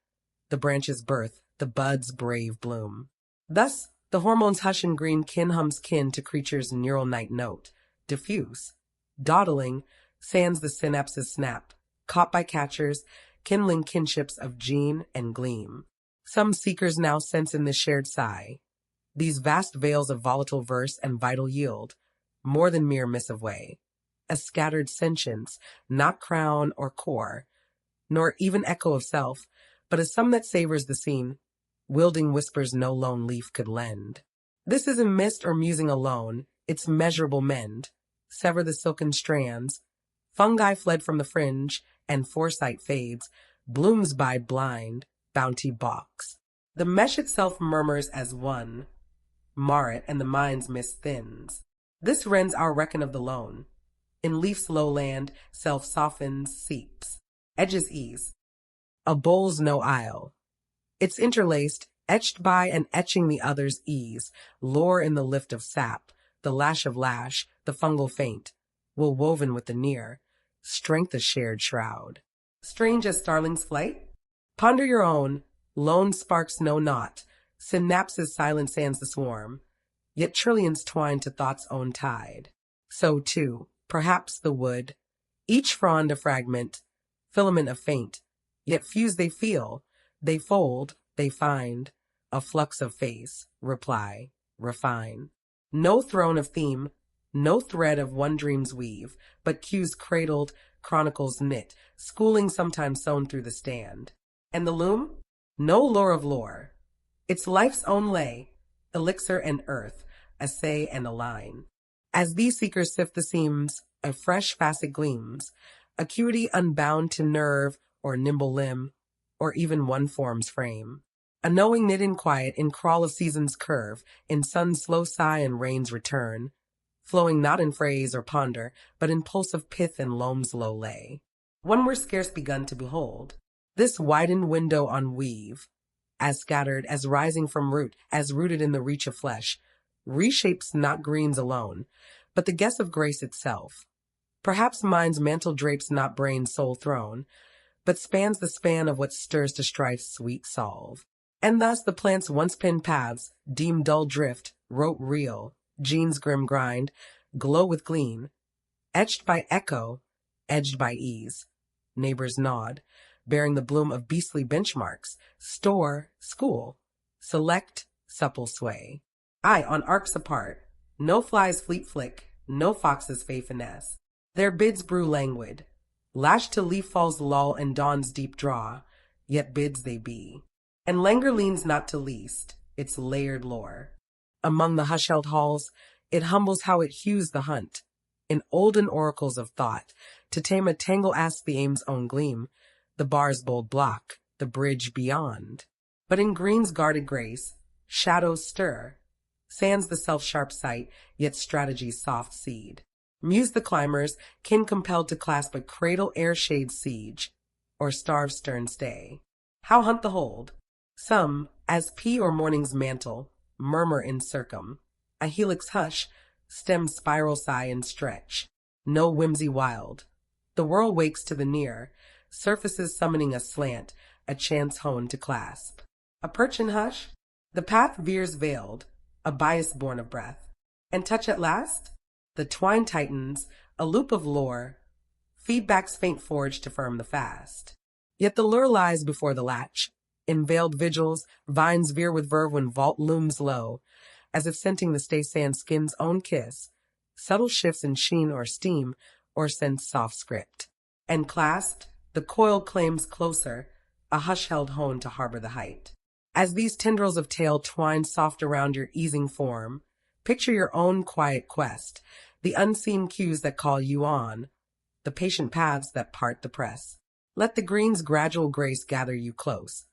A: The branch's birth, the bud's brave bloom. Thus, the hormones hush and green kin hums kin to creature's neural night note, diffuse. Dawdling, sands the synapses snap, caught by catchers, kindling kinships of gene and gleam. Some seekers now sense in this shared sigh, these vast veils of volatile verse and vital yield, more than mere missive way, a scattered sentience, not crown or core, nor even echo of self, but a sum that savors the scene, wielding whispers no lone leaf could lend. This isn't mist or musing alone, it's measurable mend. Sever the silken strands, fungi fled from the fringe, and foresight fades, blooms bide blind, bounty balks. The mesh itself murmurs as one, mar it, and the mind's mist thins. This rends our reckon of the lone. In leaf's lowland, self softens, seeps. Edges ease. A bowl's no isle. It's interlaced, etched by and etching the other's ease, lore in the lift of sap, the lash of lash, the fungal faint, will woven with the near, strength a shared shroud. Strange as starling's flight? Ponder your own, lone sparks know not, synapses silent sands the swarm, yet trillions twine to thought's own tide. So too, perhaps the wood, each frond a fragment, filament of faint, yet fuse they feel, they fold, they find, a flux of face, reply, refine. No throne of theme, no thread of one dream's weave, but cues cradled, chronicles knit, schooling sometimes sewn through the stand. And the loom? No lore of lore. It's life's own lay, elixir and earth, a say and a line. As these seekers sift the seams, a fresh facet gleams, acuity unbound to nerve or nimble limb, or even one form's frame. A knowing knit in quiet, in crawl of season's curve, in sun's slow sigh and rain's return, flowing not in phrase or ponder, but in pulse of pith and loam's low lay. One we're scarce begun to behold. This widened window on weave, as scattered, as rising from root, as rooted in the reach of flesh, reshapes not greens alone, but the guess of grace itself. Perhaps mind's mantle drapes not brain's sole throne, but spans the span of what stirs to strife's sweet solve. And thus the plant's once penned paths, deemed dull drift, rote reel, gene's grim grind, glow with gleam, etched by echo, edged by ease. Neighbors nod, bearing the bloom of beastly benchmarks, store, school, select, supple sway. Aye, on arcs apart, no fly's fleet flick, no fox's fey finesse. Their bids brew languid, lashed to leaf fall's lull and dawn's deep draw, yet bids they be. And languor leans not to least, its layered lore. Among the hush-held halls, it humbles how it hews the hunt. In olden oracles of thought, to tame a tangle asks the aim's own gleam, the bar's bold block, the bridge beyond. But in green's guarded grace, shadows stir, sands the self-sharp sight, yet strategy's soft seed. Muse the climbers, kin compelled to clasp a cradle ere shade's siege, or starve stern stay. How hunt the hold? Some, as pea or morning's mantle, murmur in circum. A helix hush, stem spiral sigh and stretch. No whimsy wild. The whirl wakes to the near, surfaces summoning a slant, a chance hone to clasp. A perch in hush? The path veers veiled, a bias born of breath. And touch at last? The twine tightens, a loop of lore, feedback's faint forge to firm the fast. Yet the lure lies before the latch. In veiled vigils, vines veer with verve when vault looms low, as if scenting the stay sand skin's own kiss, subtle shifts in sheen or steam, or scent's soft script. And clasped, the coil claims closer, a hush-held hone to harbor the height. As these tendrils of tail twine soft around your easing form, picture your own quiet quest, the unseen cues that call you on, the patient paths that part the press. Let the green's gradual grace gather you close,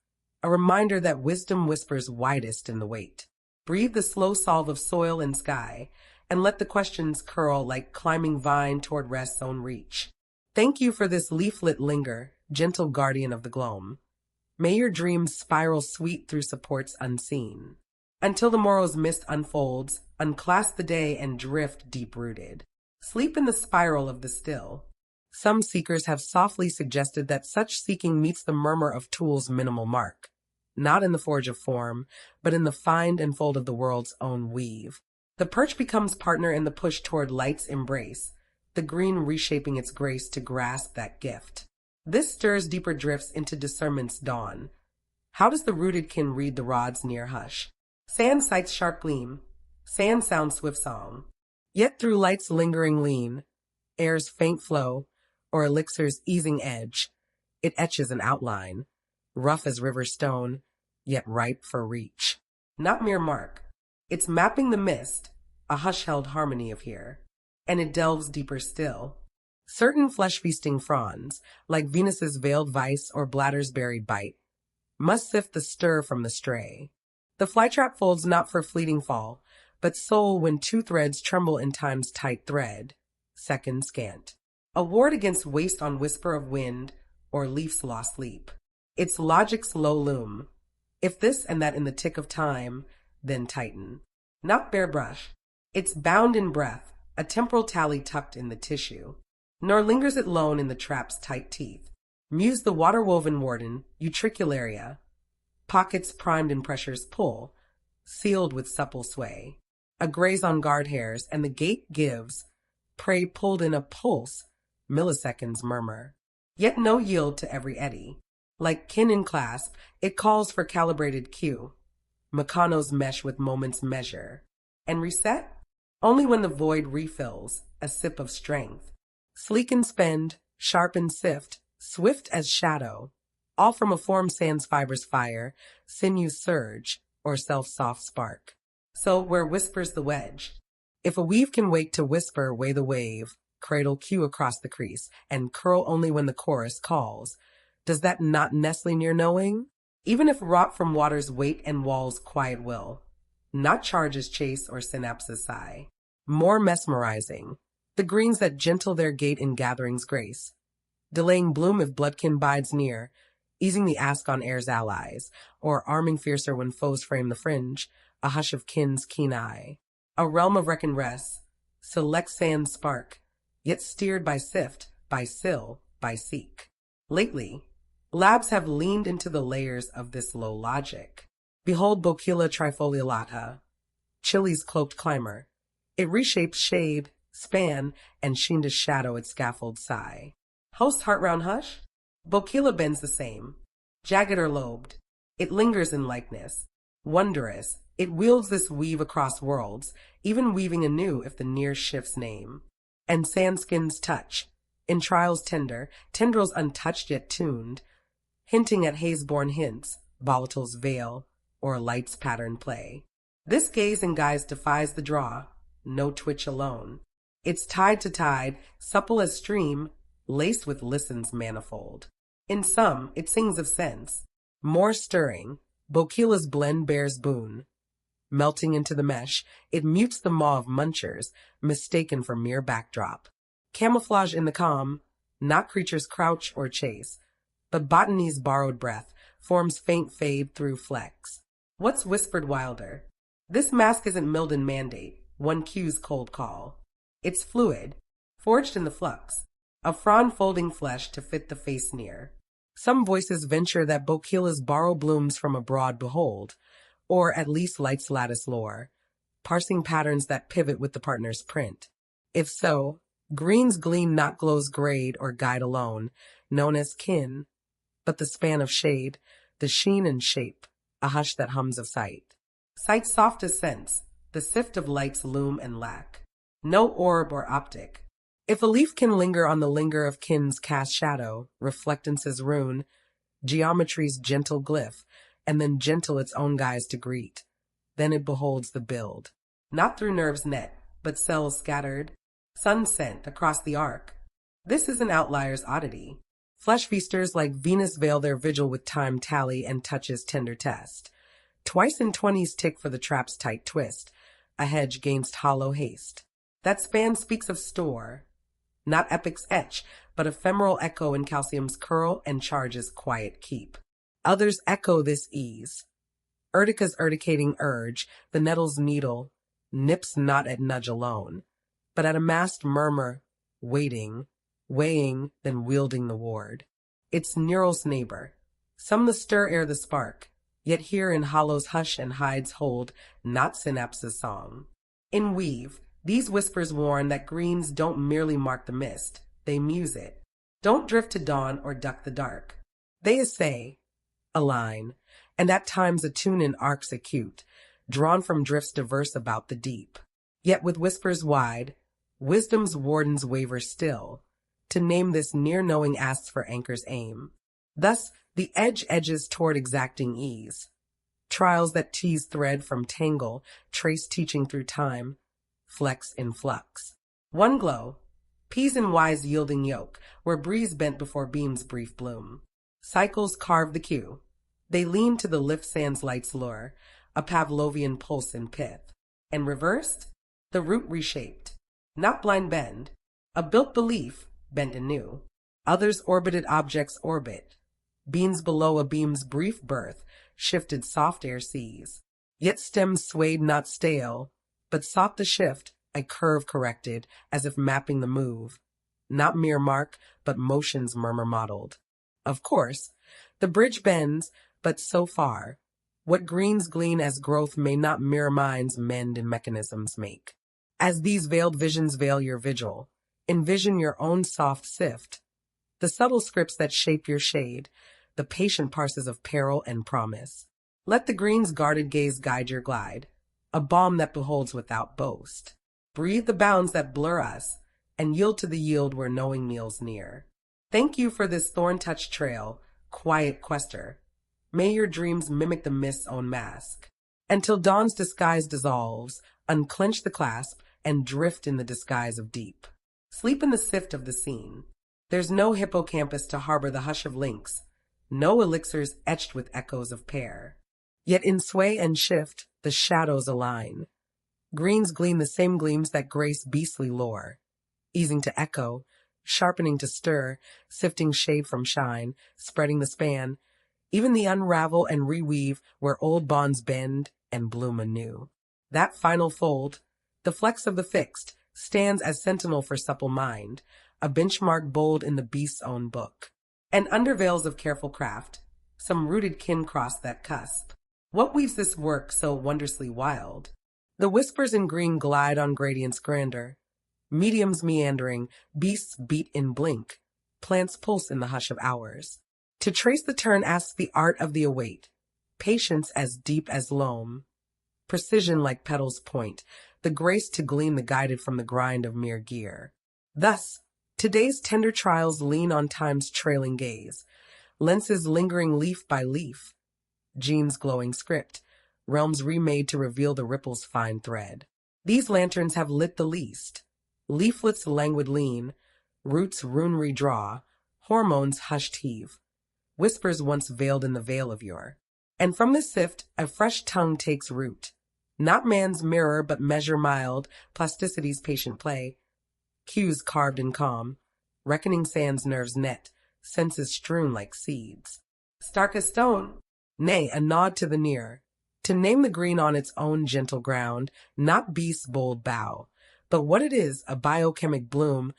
A: a reminder that wisdom whispers widest in the wait. Breathe the slow solve of soil and sky, and let the questions curl like climbing vine toward rest's own reach. Thank you for this leaflet linger, gentle guardian of the gloam. May your dreams spiral sweet through supports unseen. Until the morrow's mist unfolds, unclasp the day and drift deep-rooted. Sleep in the spiral of the still. Some seekers have softly suggested that such seeking meets the murmur of tool's minimal mark. not in the forge of form, but in the find and fold of the world's own weave. The perch becomes partner in the push toward light's embrace, the green reshaping its grace to grasp that gift. This stirs deeper drifts into discernment's dawn. How does the rooted kin read the rod's near hush? Sand sights sharp gleam, sand sounds swift song. Yet through light's lingering lean, air's faint flow, or elixir's easing edge, it etches an outline, rough as river stone, yet ripe for reach. Not mere mark, it's mapping the mist, a hush-held harmony of here, and it delves deeper still. Certain flesh-feasting fronds, like Venus's veiled vice or bladder's buried bite, must sift the stir from the stray. The flytrap folds not for fleeting fall, but soul when two threads tremble in time's tight thread, second scant. A ward against waste on whisper of wind or leaf's lost leap. Its logic's low loom. If this and that in the tick of time, then tighten. Not bare brush. It's bound in breath, a temporal tally tucked in the tissue. Nor lingers it lone in the trap's tight teeth. Muse the water-woven warden, utricularia. Pockets primed in pressure's pull, sealed with supple sway. A graze on guard hairs, and the gate gives, prey pulled in a pulse, milliseconds murmur. Yet no yield to every eddy. Like kin in clasp, it calls for calibrated cue. Meccano's mesh with moment's measure. And reset? Only when the void refills, a sip of strength. Sleek and spend, sharp and sift, swift as shadow. All from a form sand's fibers fire, sinew surge, or self-soft spark. So where whispers the wedge? If a weave can wake to whisper, weigh the wave, cradle cue across the crease, and curl only when the chorus calls, does that not nestle near knowing? Even if wrought from water's weight and wall's quiet will, not charges chase or synapses sigh. More mesmerizing, the greens that gentle their gait in gathering's grace, delaying bloom if bloodkin bides near, easing the ask on air's allies, or arming fiercer when foes frame the fringe, a hush of kin's keen eye. A realm of reckon rest, select sand spark, yet steered by sift, by sill, by seek. Lately, labs have leaned into the layers of this low logic. Behold Bocchilla trifoliolata, Chile's cloaked climber. It reshapes shade, span, and sheen to shadow its scaffold sigh. Host heart round hush? Bocchilla bends the same, jagged or lobed. It lingers in likeness. Wondrous, it wields this weave across worlds, even weaving anew if the near shifts name. And sandskin's touch, in trials tender, tendrils untouched yet tuned, hinting at haze-born hints, volatile's veil, or light's pattern play. This gaze and guise defies the draw, no twitch alone. It's tide to tide, supple as stream, laced with listen's manifold. In some, it sings of sense. More stirring, Bocchilla's blend bears boon. Melting into the mesh, it mutes the maw of munchers, mistaken for mere backdrop. Camouflage in the calm, not creatures crouch or chase, but botany's borrowed breath forms faint fade through flecks. What's whispered wilder? This mask isn't Milden mandate, one cue's cold call. It's fluid, forged in the flux, a frond folding flesh to fit the face near. Some voices venture that Bocchilla's borrow blooms from abroad behold, or at least light's lattice lore, parsing patterns that pivot with the partner's print. If so, green's gleam not glows grade or guide alone, known as kin, but the span of shade, the sheen and shape, a hush that hums of sight. Sight's softest sense, the sift of light's loom and lack. No orb or optic. If a leaf can linger on the linger of kin's cast shadow, reflectance's rune, geometry's gentle glyph, and then gentle its own guise to greet, then it beholds the build. Not through nerve's net, but cells scattered, sun sent across the arc. This is an outlier's oddity. Flesh feasters like Venus veil their vigil with time tally and touches tender test. Twice in 20s tick for the trap's tight twist, a hedge gainst hollow haste. That span speaks of store, not epic's etch, but ephemeral echo in calcium's curl and charge's quiet keep. Others echo this ease. Urtica's urticating urge, the nettle's needle, nips not at nudge alone, but at a massed murmur, waiting, weighing, then wielding the ward. Its neural's neighbor. Some the stir ere the spark, Yet here in hollows hush and hides hold not synapses song. In weave, these whispers warn that greens don't merely mark the mist, they muse it. Don't drift to dawn or duck the dark. They essay, align, and at times attune in arcs acute, drawn from drifts diverse about the deep. Yet with whispers wide, wisdom's wardens waver still. To name this near knowing asks for anchor's aim. Thus, the edge edges toward exacting ease. Trials that tease thread from tangle, trace teaching through time, flex in flux. One glow, peas in wise yielding yoke, where breeze bent before beam's brief bloom. Cycles carve the cue. They lean to the lift sand's light's lure, a Pavlovian pulse in pith. And reversed, the root reshaped. Not blind bend, a built belief, bent anew. Others orbited objects orbit. Beams below a beam's brief birth shifted soft air seas. Yet stems swayed not stale, but sought the shift, a curve corrected, as if mapping the move. Not mere mark, but motion's murmur modeled. Of course, the bridge bends, but so far. What greens glean as growth may not mere minds mend and mechanisms make. As these veiled visions veil your vigil, envision your own soft sift. The subtle scripts that shape your shade, the patient parses of peril and promise. Let the green's guarded gaze guide your glide, a balm that beholds without boast. Breathe the bounds that blur us, and yield to the yield where knowing kneels near. Thank you for this thorn-touched trail, quiet quester. May your dreams mimic the mist's own mask. Until dawn's disguise dissolves, unclench the clasp, and drift in the disguise of deep. Sleep in the sift of the scene. There's no hippocampus to harbor the hush of links, no elixirs etched with echoes of pear. Yet in sway and shift, the shadows align. Greens gleam the same gleams that grace beastly lore, easing to echo, sharpening to stir, sifting shade from shine, spreading the span, even the unravel and reweave where old bonds bend and bloom anew. That final fold, the flex of the fixed, stands as sentinel for supple mind, a benchmark bold in the beast's own book. And under veils of careful craft, some rooted kin cross that cusp. What weaves this work so wondrously wild? The whispers in green glide on gradients grander. Mediums meandering, beasts beat in blink, plants pulse in the hush of hours. To trace the turn asks the art of the await, patience as deep as loam, precision like petals point, the grace to glean the guided from the grind of mere gear. Thus, today's tender trials lean on time's trailing gaze, lenses lingering leaf by leaf, genes glowing script, realms remade to reveal the ripple's fine thread. These lanterns have lit the least, leaflets languid lean, roots rune redraw, hormones hushed heave, whispers once veiled in the veil of yore. And from this sift, a fresh tongue takes root, not man's mirror but measure mild, plasticity's patient play, cues carved in calm, reckoning sands nerves net, senses strewn like seeds. Stark as stone, nay, a nod to the near, to name the green on its own gentle ground, not beast's bold bough, but what it is, a biochemic bloom,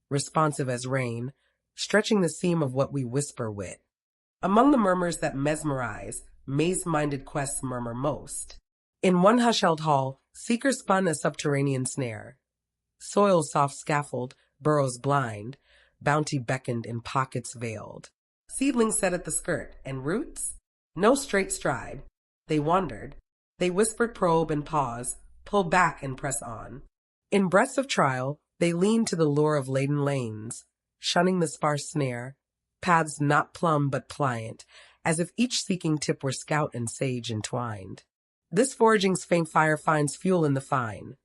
A: responsive as rain, stretching the seam of what we whisper wit. Among the murmurs that mesmerize, maze-minded quests murmur most. In one hush-held hall, seekers spun a subterranean snare. Soil's soft scaffold, burrows blind, bounty beckoned in pockets veiled. Seedlings set at the skirt, and roots? No straight stride. They wandered. They whispered probe and pause, pull back and press on. In breaths of trial, they leaned to the lure of laden lanes, shunning the sparse snare, paths not plumb but pliant, as if each seeking tip were scout and sage entwined. This foraging's faint fire finds fuel in the fine.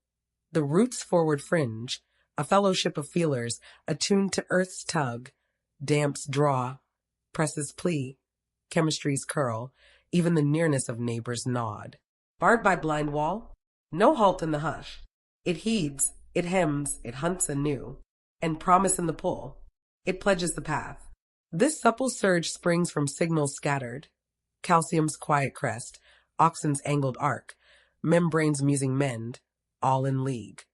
A: The roots forward fringe, a fellowship of feelers, attuned to earth's tug, damps draw, presses plea, chemistry's curl, even the nearness of neighbors nod. Barred by blind wall, no halt in the hush. It heeds, it hems, it hunts anew, and promise in the pull. It pledges the path. This supple surge springs from signals scattered, calcium's quiet crest, oxen's angled arc, membranes musing mend, all in league,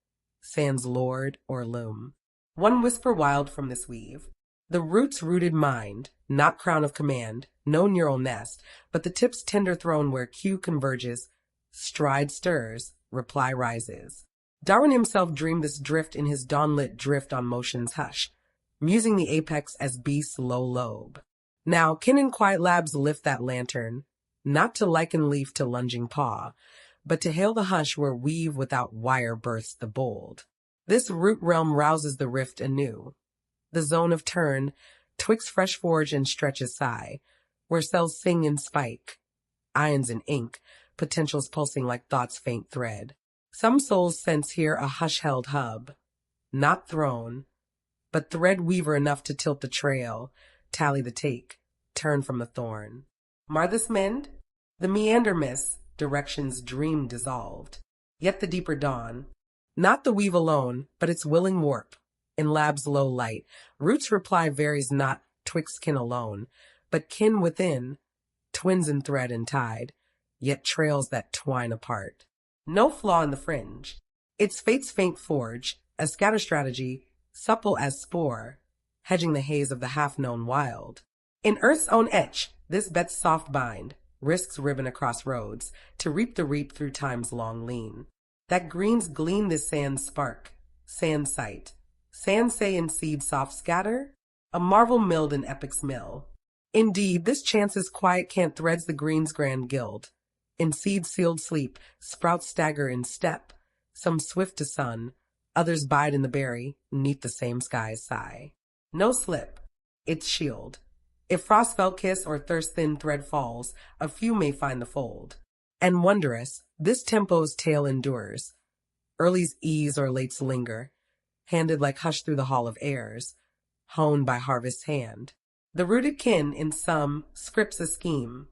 A: sands lord or loom. One whisper wild from this weave, The root's rooted mind, not crown of command, no neural nest, but the tip's tender throne where cue converges, stride stirs, reply rises. Darwin himself dreamed this drift in his dawn-lit drift on motion's hush, musing the apex as beast's low lobe. Now, kin in quiet labs lift that lantern, not to lichen leaf to lunging paw, but to hail the hush where weave without wire births the bold. This root realm rouses the rift anew, the zone of turn, twixt fresh forge and stretches sigh, where cells sing in spike, ions in ink, potentials pulsing like thought's faint thread. Some souls sense here a hush-held hub, not throne, but thread weaver enough to tilt the trail, tally the take, turn from the thorn. Mar this mend? The meander miss, direction's dream dissolved. Yet the deeper dawn, not the weave alone, but its willing warp. In lab's low light, root's reply varies not twixt kin alone, but kin within, twins in thread and tide, yet trails that twine apart. No flaw in the fringe. Its fate's faint forge, a scatter strategy, supple as spore, hedging the haze of the half-known wild. In earth's own etch, this bet's soft bind, risks ribbon across roads, to reap the reap through time's long lean. That greens glean this sand spark, sand sight, sand say in seed soft scatter, a marvel milled in epic's mill. Indeed, this chance's quiet cant threads the green's grand guild. In seed-sealed sleep, sprouts stagger in step, some swift to sun, others bide in the berry, neath the same sky's sigh. No slip, its shield. If frost-felt kiss or thirst-thin thread falls, a few may find the fold. And wondrous, this tempo's tale endures. Early's ease or late's linger, handed like hush through the hall of airs, honed by harvest's hand. The rooted kin, in some, scripts a scheme.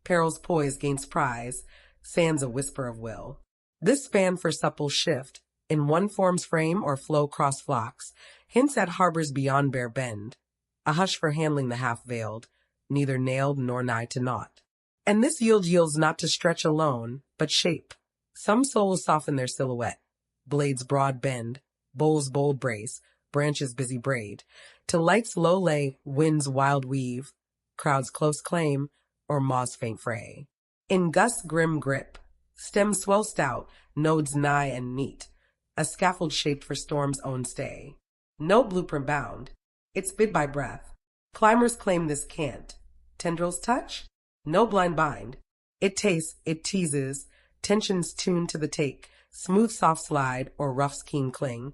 A: Peril's poise gains prize, sands a whisper of will. This span for supple shift, in one form's frame or flow cross flocks, hints at harbors beyond bare bend, a hush for handling the half-veiled, neither nailed nor nigh to naught. And this yields not to stretch alone, but shape. Some souls soften their silhouette, blades broad bend, bowls bold brace, branches busy braid, to light's low lay, wind's wild weave, crowds close claim, or maw's faint fray. In gust's grim grip, stems swell stout, nodes nigh and neat, a scaffold shaped for storm's own stay. No blueprint bound, it's bid by breath. Climbers claim this can't. Tendrils touch? No blind bind. It tastes, it teases, tensions tuned to the take, smooth soft slide or rough's keen cling,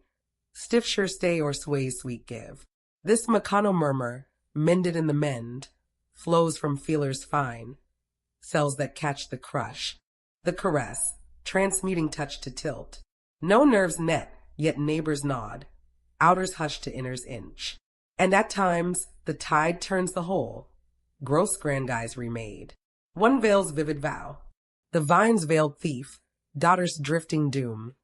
A: stiff sure stay or sway's sweet give. This Meccano murmur, mended in the mend, flows from feelers fine, cells that catch the crush, the caress, transmuting touch to tilt. No nerves net, yet neighbors nod, outers hush to inners inch. And at times, the tide turns the whole, gross grand guise remade. One veil's vivid vow, the vine's veiled thief, daughter's drifting doom.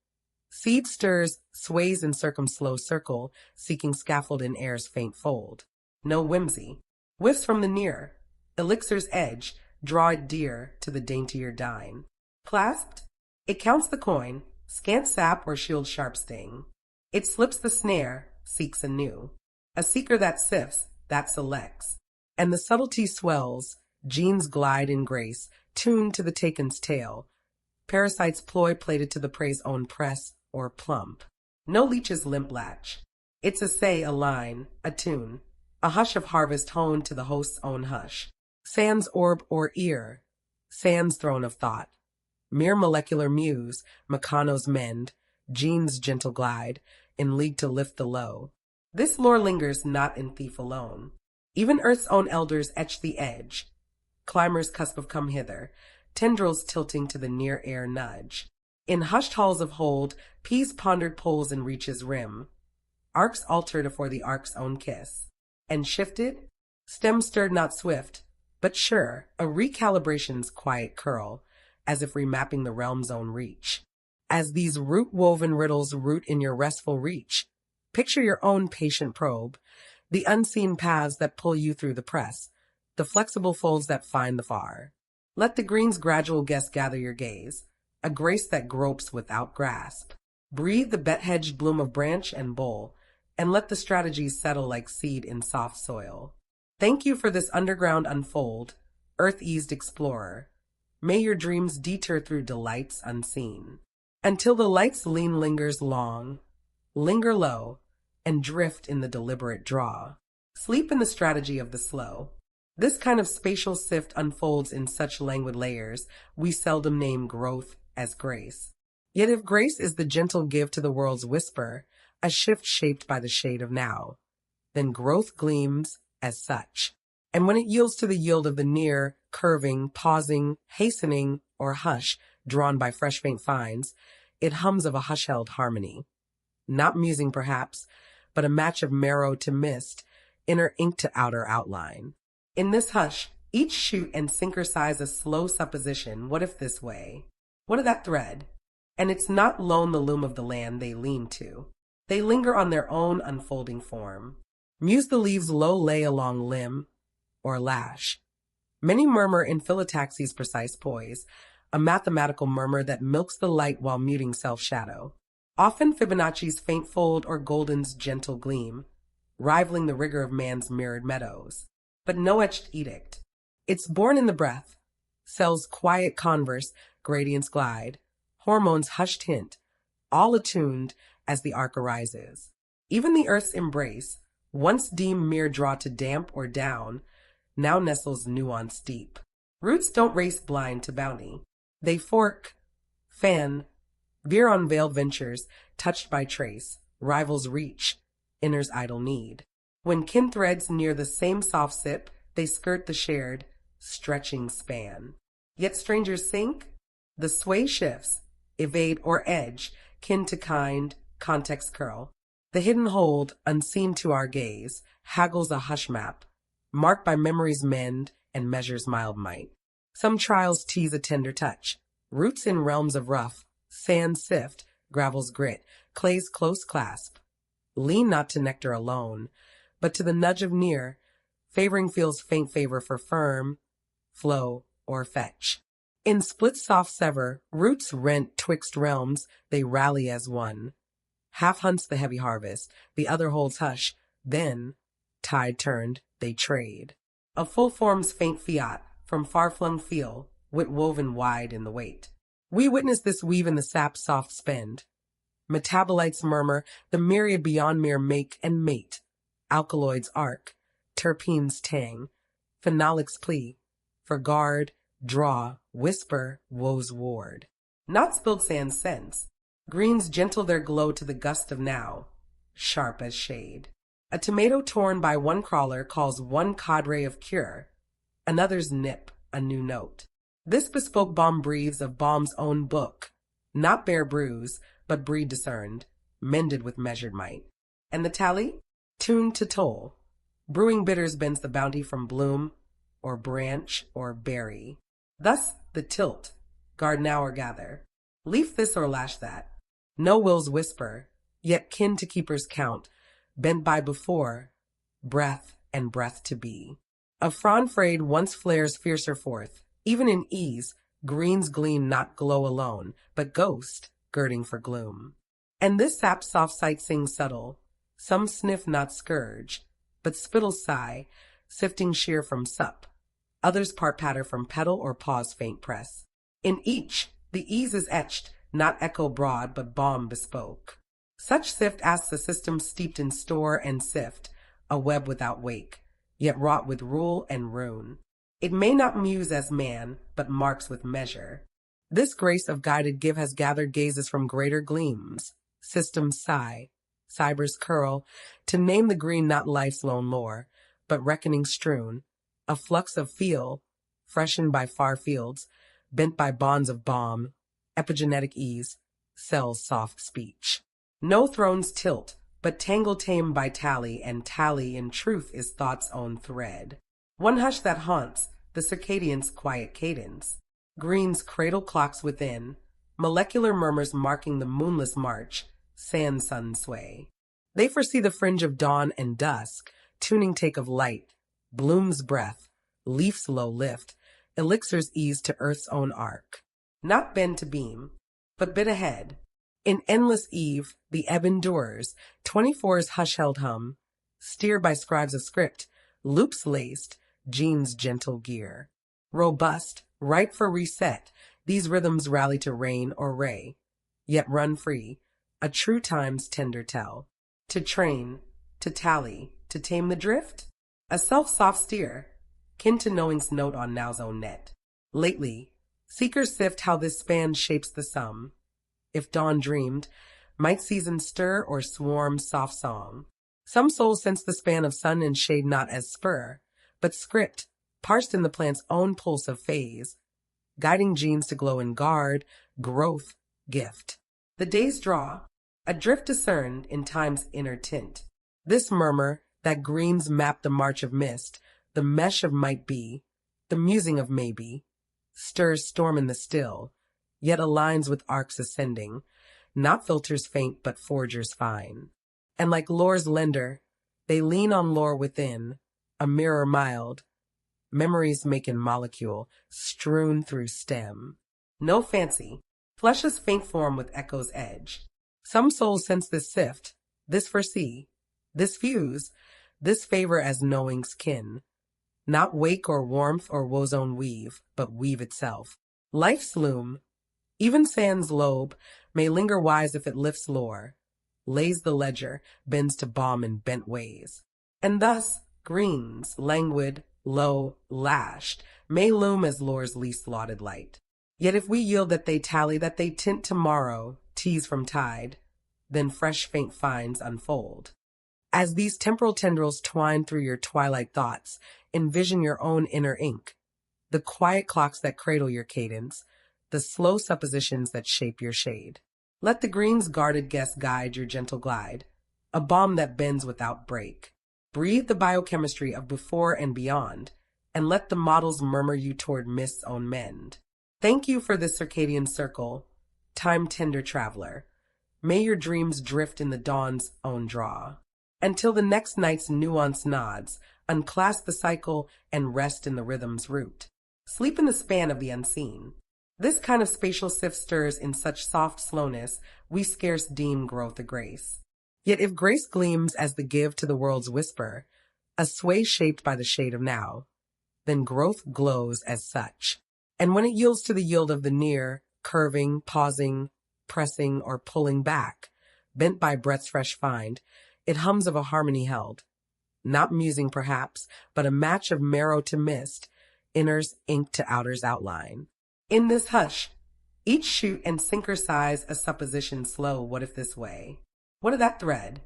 A: Seed stirs, sways in circumslow circle, seeking scaffold in air's faint fold. No whimsy, whiffs from the near, elixir's edge, draw it dear to the daintier dine. Clasped, it counts the coin, scant sap or shield sharp sting. It slips the snare, seeks anew. A seeker that sifts, that selects. And the subtlety swells, genes glide in grace, tuned to the taken's tail. Parasites ploy plated to the prey's own press or plump. No leech's limp latch. It's a say, a line, a tune, a hush of harvest honed to the host's own hush. Sans orb or ear, sans throne of thought. Mere molecular muse, Meccano's mend, gene's gentle glide, in league to lift the low. This lore lingers not in thief alone. Even earth's own elders etch the edge. Climbers cusp of come hither, tendrils tilting to the near air nudge. In hushed halls of hold, peas pondered poles in reach's rim. Arcs altered afore the arc's own kiss. And shifted, stem stirred not swift, but sure, a recalibration's quiet curl, as if remapping the realm's own reach. As these root-woven riddles root in your restful reach, picture your own patient probe, the unseen paths that pull you through the press, the flexible folds that find the far. Let the green's gradual guess gather your gaze, a grace that gropes without grasp. Breathe the bet-hedged bloom of branch and bowl, and let the strategies settle like seed in soft soil. Thank you for this underground unfold, earth-eased explorer. May your dreams detour through delights unseen. Until the light's lean lingers long, linger low, and drift in the deliberate draw. Sleep in the strategy of the slow. This kind of spatial sift unfolds in such languid layers, we seldom name growth as grace. Yet if grace is the gentle give to the world's whisper, a shift shaped by the shade of now, then growth gleams as such. And when it yields to the yield of the near, curving, pausing, hastening, or hush, drawn by fresh faint finds, it hums of a hush-held harmony. Not musing perhaps, but a match of marrow to mist, inner ink to outer outline. In this hush, each shoot and sinker sighs a slow supposition, what if this way? What of that thread? And it's not lone the loom of the land they lean to. They linger on their own unfolding form. Muse the leaves low lay along limb or lash. Many murmur in phyllotaxy's precise poise, a mathematical murmur that milks the light while muting self-shadow. Often Fibonacci's faint fold or golden's gentle gleam, rivaling the rigor of man's mirrored meadows. But no etched edict. It's born in the breath. Cells quiet converse, gradients glide. Hormones hushed hint, all attuned as the arc arises. Even the earth's embrace, once deemed mere draw to damp or down, now nestles nuance deep. Roots don't race blind to bounty. They fork, fan, veer on veiled ventures, touched by trace, rivals reach, inner's idle need. When kin threads near the same soft sip, they skirt the shared, stretching span. Yet strangers sink, the sway shifts, evade or edge, kin to kind, context curl. The hidden hold, unseen to our gaze, haggles a hush map, marked by memory's mend and measures mild might. Some trials tease a tender touch, roots in realms of rough, sand sift, gravel's grit, clay's close clasp. Lean not to nectar alone, but to the nudge of near, favoring feels faint favor for firm, flow, or fetch. In split soft sever, roots rent twixt realms, they rally as one. Half hunts the heavy harvest, the other holds hush, then, tide turned, they trade. A full form's faint fiat, from far-flung feel, wit woven wide in the weight. We witness this weave in the sap's soft spend. Metabolites murmur, the myriad beyond mere make and mate. Alkaloids arc, terpenes tang, phenolics plea, for guard, draw, whisper, woe's ward. Not spilled sand scents. Greens gentle their glow to the gust of now, sharp as shade. A tomato torn by one crawler calls one cadre of cure, another's nip a new note. This bespoke balm breathes of balm's own book, not bare bruise, but breed discerned, mended with measured might. And the tally? Tuned to toll. Brewing bitters bends the bounty from bloom, or branch, or berry. Thus the tilt, guard now or gather. Leaf this or lash that. No wills whisper, yet kin to keepers count, bent by before, breath and breath to be. A frond frayed once flares fiercer forth, even in ease, greens gleam not glow alone, but ghost, girding for gloom. And this sap's soft sight sings subtle, some sniff not scourge, but spittle sigh, sifting sheer from sup. Others part patter from petal or pause faint press. In each, the ease is etched, not echo broad, but balm bespoke. Such sift asks a system steeped in store and sift, a web without wake, yet wrought with rule and rune. It may not muse as man, but marks with measure. This grace of guided give has gathered gazes from greater gleams. Systems sigh, cybers curl, to name the green not life's lone lore, but reckoning strewn, a flux of feel, freshened by far fields, bent by bonds of balm, epigenetic ease, cells soft speech. No thrones tilt, but tangle tame by tally, and tally in truth is thought's own thread. One hush that haunts, the circadian's quiet cadence. Green's cradle clocks within, molecular murmurs marking the moonless march, sand sun sway. They foresee the fringe of dawn and dusk, tuning take of light, bloom's breath, leaf's low lift, elixir's ease to earth's own arc. Not bend to beam, but bid ahead. In endless eve, the ebb endures, 24's hush-held hum, steered by scribes of script, loops laced, jeans gentle gear. Robust, ripe for reset, these rhythms rally to rain or ray, yet run free, a true time's tender tell. To train, to tally, to tame the drift? A self-soft steer, kin to knowing's note on now's own net. Lately, seekers sift how this span shapes the sum. If dawn dreamed, might season stir or swarm soft song. Some souls sense the span of sun and shade not as spur, but script, parsed in the plant's own pulse of phase, guiding genes to glow in guard, growth, gift. The days draw, a drift discerned in time's inner tint. This murmur, that greens map the march of mist, the mesh of might be, the musing of maybe, stirs storm in the still, yet aligns with arcs ascending, not filters faint but forgers fine. And like lore's lender, they lean on lore within, a mirror mild, memories make in molecule, strewn through stem. No fancy, flesh's faint form with echo's edge. Some souls sense this sift, this foresee, this fuse, this favor as knowing's kin. Not wake or warmth or woe's own weave, but weave itself. Life's loom, even sand's lobe, may linger wise if it lifts lore, lays the ledger, bends to balm in bent ways. And thus, greens, languid, low, lashed, may loom as lore's least lauded light. Yet if we yield that they tally, that they tint tomorrow, tease from tide, then fresh faint finds unfold. As these temporal tendrils twine through your twilight thoughts, envision your own inner ink, the quiet clocks that cradle your cadence, the slow suppositions that shape your shade. Let the green's guarded guest guide your gentle glide, a balm that bends without break. Breathe the biochemistry of before and beyond, and let the models murmur you toward mist's own mend. Thank you for this circadian circle, time-tender traveler. May your dreams drift in the dawn's own draw. Until the next night's nuance nods, unclasp the cycle and rest in the rhythm's root. Sleep in the span of the unseen. This kind of spatial sift stirs in such soft slowness, we scarce deem growth a grace. Yet if grace gleams as the give to the world's whisper, a sway shaped by the shade of now, then growth glows as such. And when it yields to the yield of the near, curving, pausing, pressing, or pulling back, bent by breath's fresh find, it hums of a harmony held. Not musing perhaps, but a match of marrow to mist, inner's ink to outer's outline. In this hush, each shoot and sinker sighs a supposition slow, what if this way? What of that thread?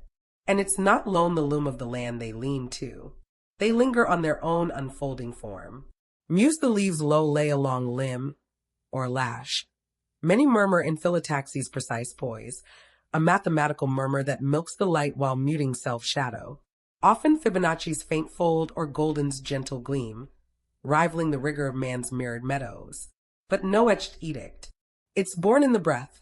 A: And it's not lone the loom of the land they lean to. They linger on their own unfolding form. Muse the leaves low lay along limb or lash. Many murmur in phyllotaxy's precise poise, a mathematical murmur that milks the light while muting self-shadow. Often Fibonacci's faint fold or golden's gentle gleam, rivaling the rigor of man's mirrored meadows. But no etched edict. It's born in the breath.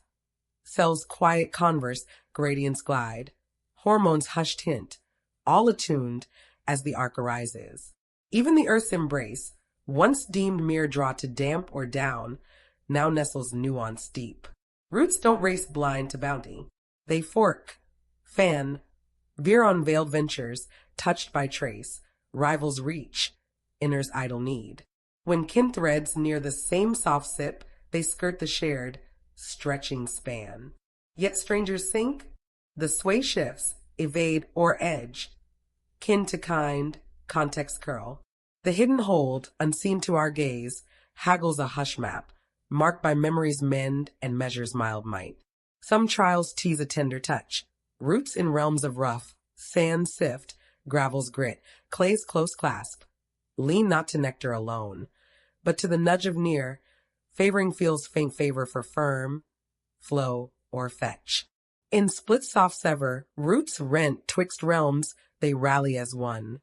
A: Cells' quiet converse, gradients glide. Hormones hushed hint, all attuned as the arc arises. Even the earth's embrace, once deemed mere draw to damp or down, now nestles nuance deep. Roots don't race blind to bounty. They fork, fan, veer on veiled ventures, touched by trace, rivals reach, inner's idle need. When kin threads near the same soft sip, they skirt the shared, stretching span. Yet strangers sink, the sway shifts, evade or edge. Kin to kind, context curl. The hidden hold, unseen to our gaze, haggles a hush map, marked by memory's mend and measures mild might. Some trials tease a tender touch. Roots in realms of rough, sand sift, gravel's grit, clay's close clasp. Lean not to nectar alone, but to the nudge of near, favoring feels faint favor for firm, flow, or fetch. In split soft sever, roots rent twixt realms, they rally as one.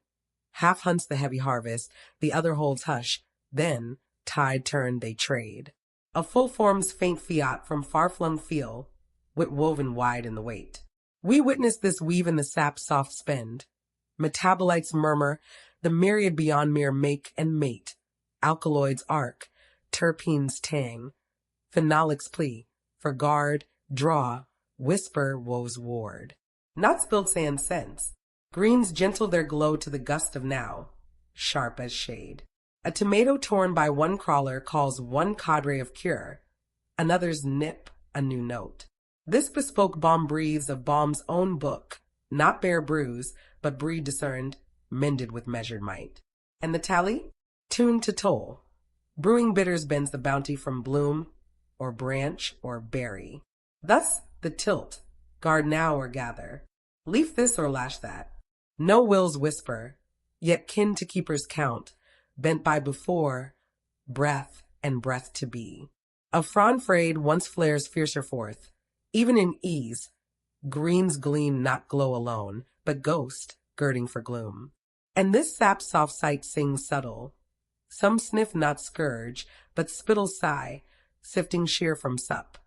A: Half hunts the heavy harvest, the other holds hush, then, tide turned, they trade. A full form's faint fiat from far-flung feel, wit woven wide in the weight. We witness this weave in the sap's soft spend. Metabolites murmur, the myriad beyond mere make and mate. Alkaloids arc, terpenes tang. Phenolics plea, for guard, draw, whisper woe's ward. Not spilled sand scents. Greens gentle their glow to the gust of now, sharp as shade. A tomato torn by one crawler calls one cadre of cure, another's nip a new note. This bespoke balm breathes of balm's own book, not bare bruise, but breed discerned, mended with measured might. And the tally? Tuned to toll. Brewing bitters bends the bounty from bloom, or branch, or berry. Thus the tilt, guard now or gather. Leaf this or lash that. No wills whisper, yet kin to keepers count, bent by before, breath and breath to be. A frond frayed once flares fiercer forth. Even in ease, greens gleam not glow alone, but ghost, girding for gloom. And this sap soft sight sings subtle. Some sniff not scourge, but spittle sigh, sifting sheer from sup.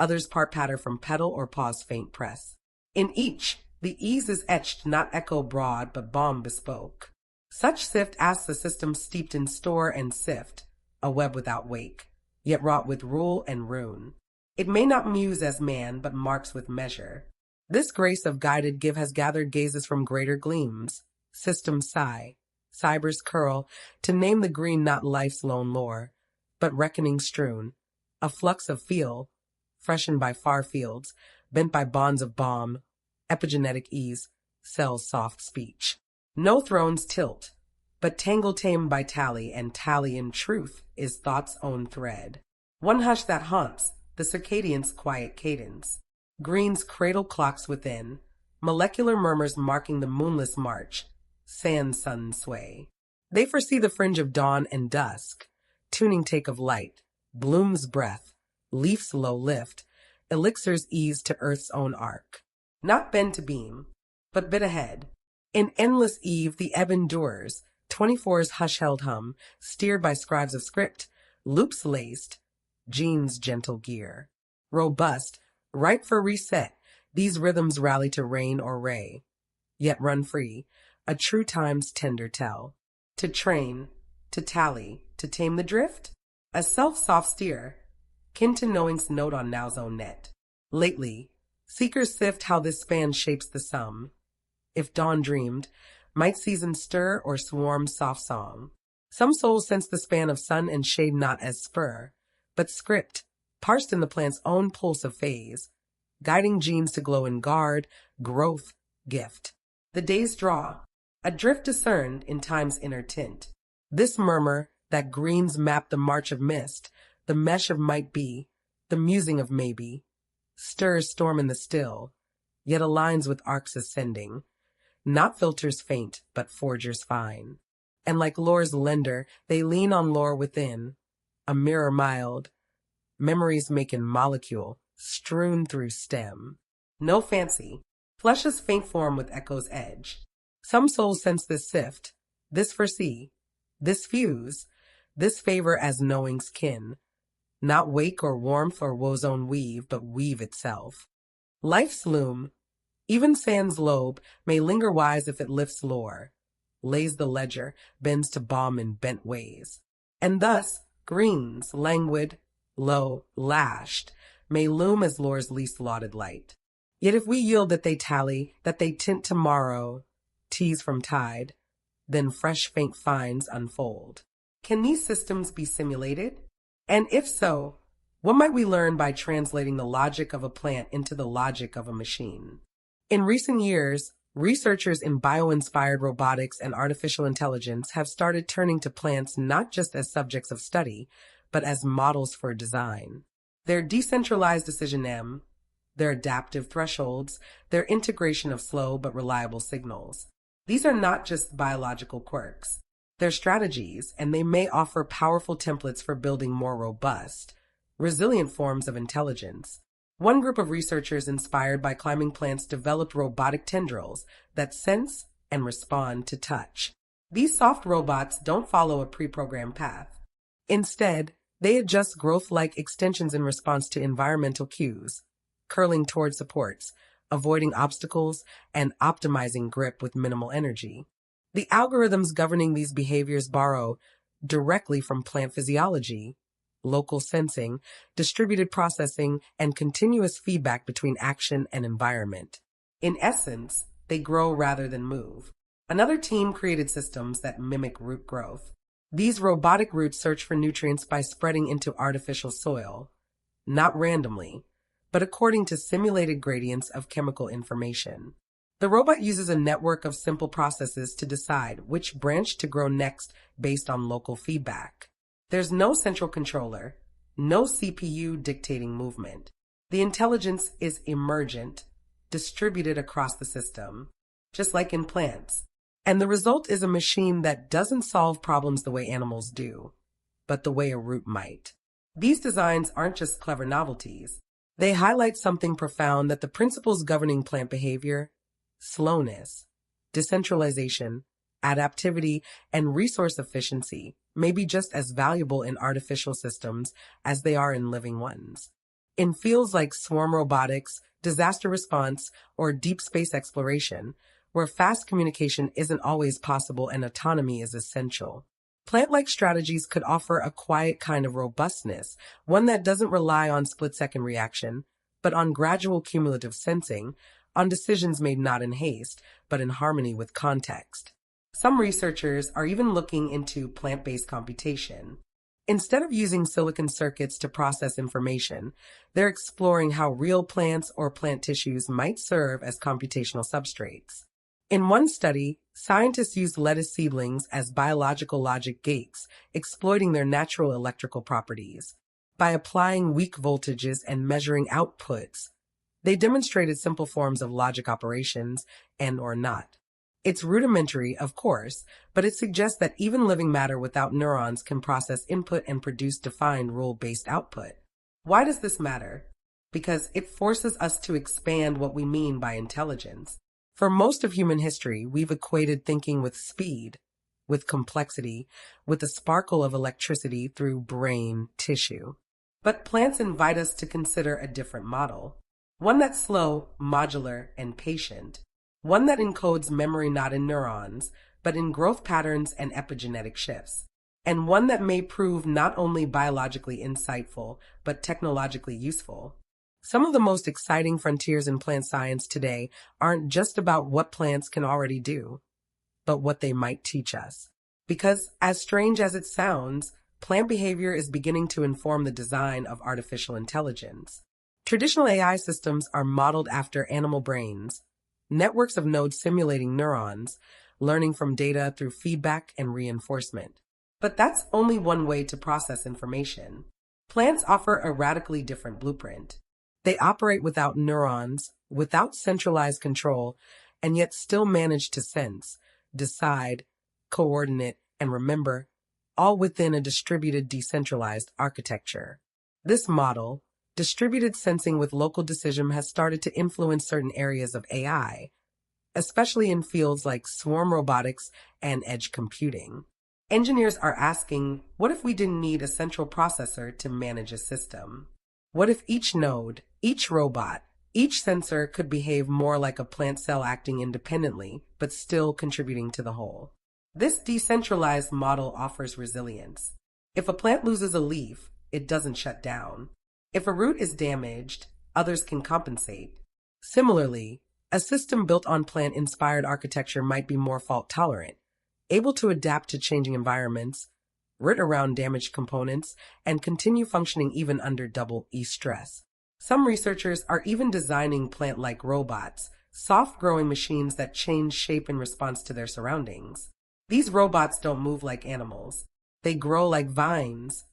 A: Others part patter from petal or pause faint press. In each, the ease is etched, not echo broad, but balm bespoke. Such sift asks the system steeped in store and sift, a web without wake, yet wrought with rule and rune. It may not muse as man, but marks with measure. This grace of guided give has gathered gazes from greater gleams. Systems sigh, cybers curl, to name the green not life's lone lore, but reckoning strewn, a flux of feel, freshened by far fields, bent by bonds of balm, epigenetic ease, cells soft speech. No thrones tilt, but tangle tamed by tally, and tally in truth is thought's own thread. One hush that haunts, the circadian's quiet cadence. Green's cradle clocks within, molecular murmurs marking the moonless march, sand sun sway. They foresee the fringe of dawn and dusk, tuning take of light, bloom's breath, leaf's low lift, elixir's ease to earth's own arc. Not bend to beam, but bid ahead. In endless eve the ebb endures, 24's hush-held hum, steered by scribes of script, loops laced, genes gentle gear. Robust, ripe for reset, these rhythms rally to rain or ray, yet run free, a true time's tender tell. To train, to tally, to tame the drift? A self-soft steer, kin to knowing's note on now's own net. Lately, seekers sift how this span shapes the sum. If dawn dreamed, might season stir or swarm soft song. Some souls sense the span of sun and shade not as spur, but script, parsed in the plant's own pulse of phase, guiding genes to glow in guard, growth, gift. The days draw, a drift discerned in time's inner tint. This murmur that greens map the march of mist, the mesh of might be, the musing of maybe, stirs storm in the still, yet aligns with arcs ascending, not filters faint, but forgers fine. And like lore's lender, they lean on lore within, a mirror mild, memories making molecule, strewn through stem. No fancy, flesh's faint form with echo's edge. Some souls sense this sift, this foresee, this fuse, this favor as knowing's kin, not wake or warmth or woe's own weave, but weave itself. Life's loom, even sand's lobe, may linger wise if it lifts lore, lays the ledger, bends to balm in bent ways. And thus, greens, languid, low, lashed, may loom as lore's least lauded light. Yet if we yield that they tally, that they tint tomorrow, tease from tide, then fresh faint finds unfold. Can these systems be simulated? And if so, what might we learn by translating the logic of a plant into the logic of a machine? In recent years, researchers in bio-inspired robotics and artificial intelligence have started turning to plants not just as subjects of study, but as models for design. Their decentralized decision their adaptive thresholds, their integration of slow but reliable signals. These are not just biological quirks. They're strategies, and they may offer powerful templates for building more robust, resilient forms of intelligence. One group of researchers inspired by climbing plants developed robotic tendrils that sense and respond to touch. These soft robots don't follow a pre-programmed path. Instead, they adjust growth-like extensions in response to environmental cues, curling toward supports, avoiding obstacles, and optimizing grip with minimal energy. The algorithms governing these behaviors borrow directly from plant physiology, local sensing, distributed processing, and continuous feedback between action and environment. In essence, they grow rather than move. Another team created systems that mimic root growth. These robotic roots search for nutrients by spreading into artificial soil, not randomly, but according to simulated gradients of chemical information. The robot uses a network of simple processes to decide which branch to grow next based on local feedback. There's no central controller, no CPU dictating movement. The intelligence is emergent, distributed across the system, just like in plants. And the result is a machine that doesn't solve problems the way animals do, but the way a root might. These designs aren't just clever novelties. They highlight something profound, that the principles governing plant behavior, slowness, decentralization, adaptivity, and resource efficiency, may be just as valuable in artificial systems as they are in living ones. In fields like swarm robotics, disaster response, or deep space exploration, where fast communication isn't always possible and autonomy is essential, plant-like strategies could offer a quiet kind of robustness, one that doesn't rely on split-second reaction, but on gradual cumulative sensing, on decisions made not in haste, but in harmony with context. Some researchers are even looking into plant-based computation. Instead of using silicon circuits to process information, they're exploring how real plants or plant tissues might serve as computational substrates. In one study, scientists used lettuce seedlings as biological logic gates, exploiting their natural electrical properties. By applying weak voltages and measuring outputs, they demonstrated simple forms of logic operations, and or not. It's rudimentary, of course, but it suggests that even living matter without neurons can process input and produce defined rule-based output. Why does this matter? Because it forces us to expand what we mean by intelligence. For most of human history, we've equated thinking with speed, with complexity, with the sparkle of electricity through brain tissue. But plants invite us to consider a different model. One that's slow, modular, and patient. One that encodes memory not in neurons, but in growth patterns and epigenetic shifts. And one that may prove not only biologically insightful, but technologically useful. Some of the most exciting frontiers in plant science today aren't just about what plants can already do, but what they might teach us. Because, as strange as it sounds, plant behavior is beginning to inform the design of artificial intelligence. Traditional AI systems are modeled after animal brains, networks of nodes simulating neurons, learning from data through feedback and reinforcement. But that's only one way to process information. Plants offer a radically different blueprint. They operate without neurons, without centralized control, and yet still manage to sense, decide, coordinate, and remember, all within a distributed, decentralized architecture. This model, distributed sensing with local decision, has started to influence certain areas of AI, especially in fields like swarm robotics and edge computing. Engineers are asking, what if we didn't need a central processor to manage a system? What if each node, each robot, each sensor could behave more like a plant cell, acting independently, but still contributing to the whole? This decentralized model offers resilience. If a plant loses a leaf, it doesn't shut down. If a root is damaged, others can compensate. Similarly, a system built on plant-inspired architecture might be more fault-tolerant, able to adapt to changing environments, root around damaged components, and continue functioning even under double E stress. Some researchers are even designing plant-like robots, soft-growing machines that change shape in response to their surroundings. These robots don't move like animals. They grow like vines,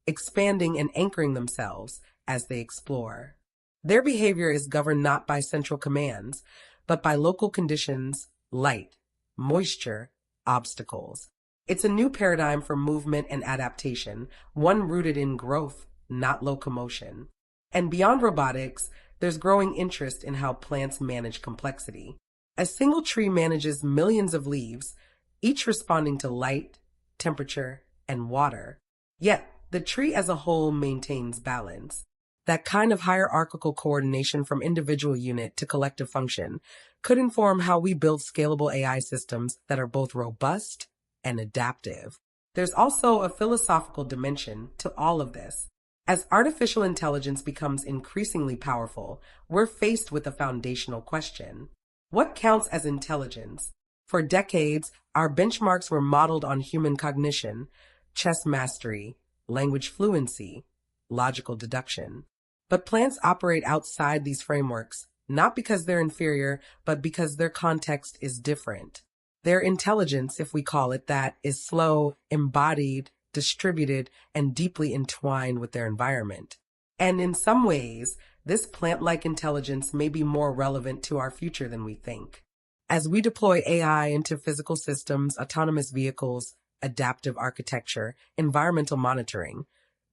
A: expanding and anchoring themselves as they explore. Their behavior is governed not by central commands, but by local conditions, light, moisture, obstacles. It's a new paradigm for movement and adaptation, one rooted in growth, not locomotion. And beyond robotics, there's growing interest in how plants manage complexity. A single tree manages millions of leaves, each responding to light, temperature, and water. Yet, the tree as a whole maintains balance. That kind of hierarchical coordination from individual unit to collective function could inform how we build scalable AI systems that are both robust and adaptive. There's also a philosophical dimension to all of this. As artificial intelligence becomes increasingly powerful, we're faced with a foundational question. What counts as intelligence? For decades, our benchmarks were modeled on human cognition, chess mastery, language fluency, logical deduction. But plants operate outside these frameworks, not because they're inferior, but because their context is different. Their intelligence, if we call it that, is slow, embodied, distributed, and deeply entwined with their environment. And in some ways, this plant-like intelligence may be more relevant to our future than we think. As we deploy AI into physical systems, autonomous vehicles, adaptive architecture, environmental monitoring,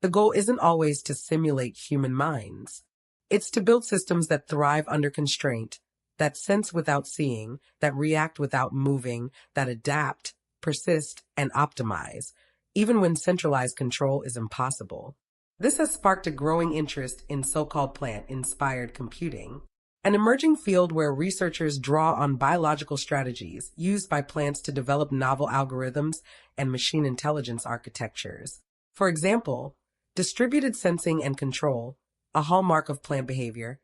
A: the goal isn't always to simulate human minds. It's to build systems that thrive under constraint, that sense without seeing, that react without moving, that adapt, persist, and optimize, even when centralized control is impossible. This has sparked a growing interest in so-called plant-inspired computing, an emerging field where researchers draw on biological strategies used by plants to develop novel algorithms and machine intelligence architectures. For example, distributed sensing and control, a hallmark of plant behavior,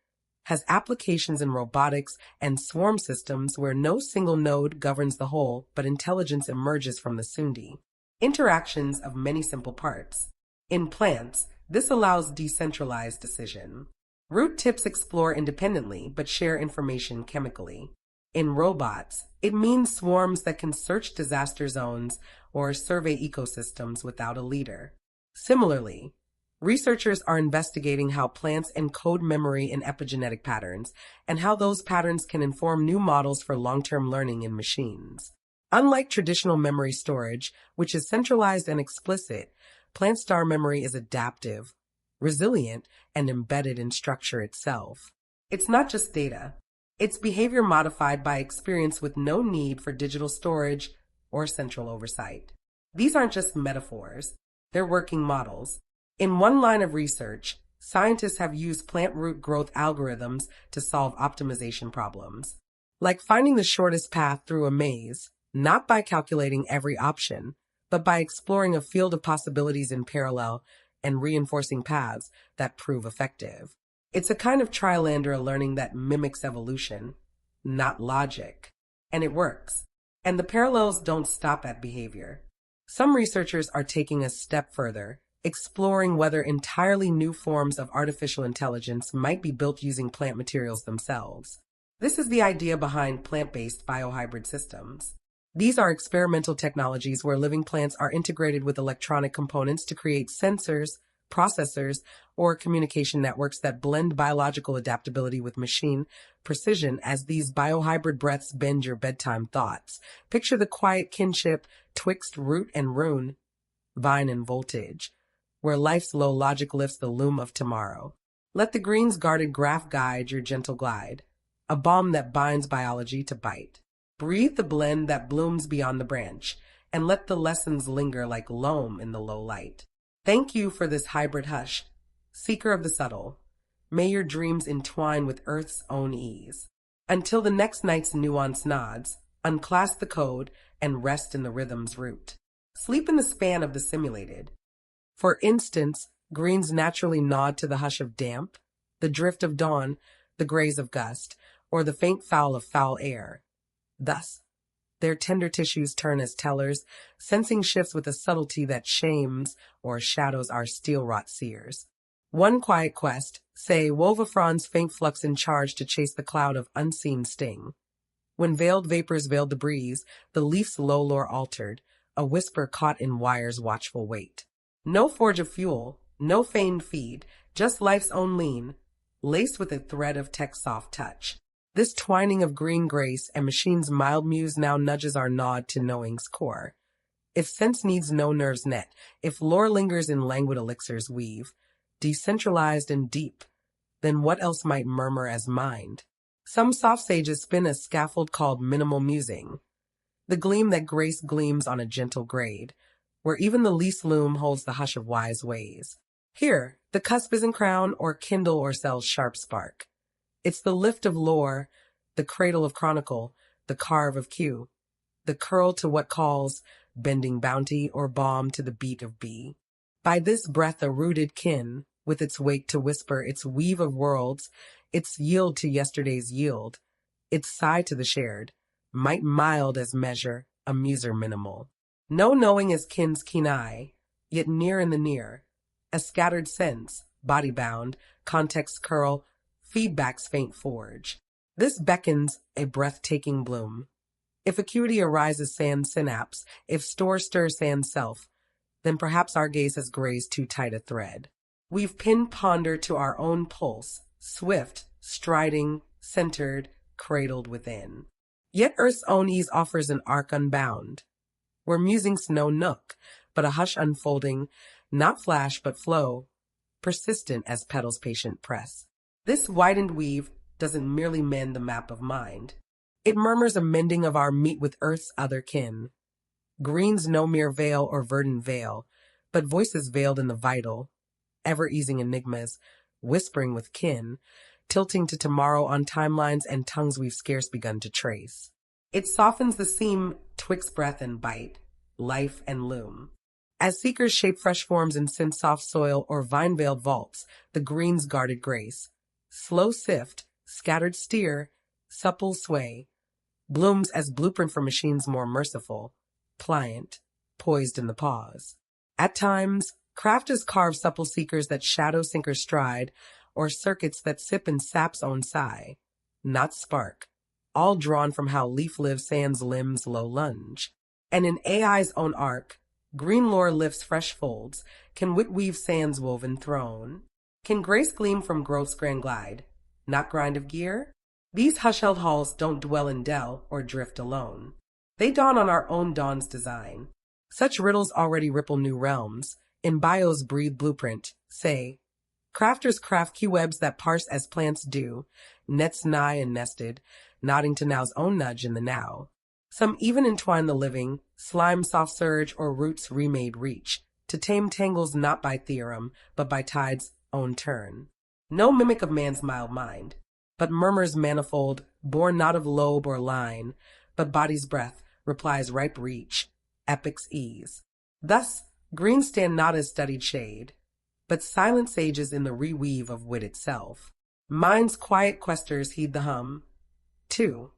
A: has applications in robotics and swarm systems where no single node governs the whole, but intelligence emerges from the Sundi. Interactions of many simple parts. In plants, this allows decentralized decision. Root tips explore independently but share information chemically. In robots, it means swarms that can search disaster zones or survey ecosystems without a leader. Similarly, researchers are investigating how plants encode memory in epigenetic patterns and how those patterns can inform new models for long-term learning in machines. Unlike traditional memory storage, which is centralized and explicit, plant star memory is adaptive, resilient, and embedded in structure itself. It's not just data. It's behavior modified by experience with no need for digital storage or central oversight. These aren't just metaphors. They're working models. In one line of research, scientists have used plant root growth algorithms to solve optimization problems, like finding the shortest path through a maze, not by calculating every option, but by exploring a field of possibilities in parallel and reinforcing paths that prove effective. It's a kind of trial and error learning that mimics evolution, not logic. And it works. And the parallels don't stop at behavior. Some researchers are taking a step further, exploring whether entirely new forms of artificial intelligence might be built using plant materials themselves. This is the idea behind plant-based biohybrid systems. These are experimental technologies where living plants are integrated with electronic components to create sensors, processors, or communication networks that blend biological adaptability with machine precision. As these biohybrid breaths bend your bedtime thoughts, picture the quiet kinship twixt root and rune, vine and voltage, where life's low logic lifts the loom of tomorrow. Let the green's guarded graph guide your gentle glide, a balm that binds biology to bite. Breathe the blend that blooms beyond the branch, and let the lessons linger like loam in the low light. Thank you for this hybrid hush, seeker of the subtle. May your dreams entwine with Earth's own ease. Until the next night's nuance nods, unclasp the code and rest in the rhythm's root. Sleep in the span of the simulated. For instance, greens naturally nod to the hush of damp, the drift of dawn, the graze of gust, or the faint foul of foul air. Thus, their tender tissues turn as tellers, sensing shifts with a subtlety that shames or shadows our steel-wrought seers. One quiet quest, say, wove a frond's faint flux in charge to chase the cloud of unseen sting. When veiled vapors veiled the breeze, the leaf's low lore altered, a whisper caught in wire's watchful weight. No forge of fuel, no feigned feed, just life's own lean, laced with a thread of tech's soft touch. This twining of green grace and machine's mild muse now nudges our nod to knowing's core. If sense needs no nerve's net, if lore lingers in languid elixirs weave, decentralized and deep, then what else might murmur as mind? Some soft sages spin a scaffold called minimal musing, the gleam that grace gleams on a gentle grade, where even the least loom holds the hush of wise ways. Here, the cusp isn't crown or kindle or cell's sharp spark. It's the lift of lore, the cradle of chronicle, the carve of cue, the curl to what calls, bending bounty or balm to the beat of bee. By this breath a rooted kin, with its wake to whisper, its weave of worlds, its yield to yesterday's yield, its sigh to the shared, might mild as measure, a muser minimal. No knowing as kin's keen eye, yet near in the near, a scattered sense, body bound, context curl, feedback's faint forge. This beckons a breathtaking bloom. If acuity arises sans synapse, if store stirs sans self, then perhaps our gaze has grazed too tight a thread. We've pinned ponder to our own pulse, swift, striding, centered, cradled within. Yet Earth's own ease offers an arc unbound, where musing's no nook, but a hush unfolding, not flash but flow, persistent as petals patient press. This widened weave doesn't merely mend the map of mind. It murmurs a mending of our meet with Earth's other kin. Green's no mere veil or verdant veil, but voices veiled in the vital, ever-easing enigmas, whispering with kin, tilting to tomorrow on timelines and tongues we've scarce begun to trace. It softens the seam twixt breath and bite, life and loom. As seekers shape fresh forms in scent-soft soil or vine-veiled vaults, the green's guarded grace, slow sift, scattered steer, supple sway, blooms as blueprint for machines more merciful, pliant, poised in the pause. At times, crafters carve supple seekers that shadow sinkers stride, or circuits that sip in sap's own sigh, not spark, all drawn from how leaf lives sans limbs low lunge. And in AI's own arc, green lore lifts fresh folds, can wit weave sans woven throne, can grace gleam from growth's grand glide, not grind of gear? These hush-held halls don't dwell in dell or drift alone. They dawn on our own dawn's design. Such riddles already ripple new realms. In bios breathe blueprint, say, crafters craft key webs that parse as plants do, nets nigh and nested, nodding to now's own nudge in the now. Some even entwine the living, slime soft surge or roots remade reach, to tame tangles not by theorem, but by tide's own turn. No mimic of man's mild mind, but murmurs manifold, born not of lobe or line, but body's breath, replies ripe reach, epic's ease. Thus, greens stand not as studied shade, but silent sages in the reweave of wit itself. Mind's quiet questers heed the hum. 2.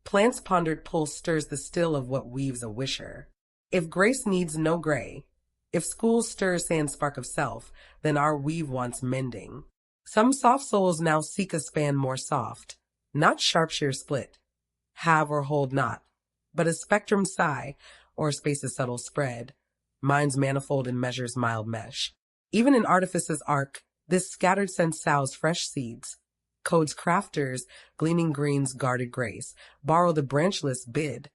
A: Plants' pondered pulse stirs the still of what weaves a wisher. If grace needs no gray, if schools stir sans spark of self, then our weave wants mending. Some soft souls now seek a span more soft, not sharp sheer split, have or hold not, but a spectrum sigh, or space's subtle spread, minds manifold in measures mild mesh. Even in artifice's arc, this scattered sense sows fresh seeds, codes crafters, gleaning green's guarded grace, borrow the branchless bid,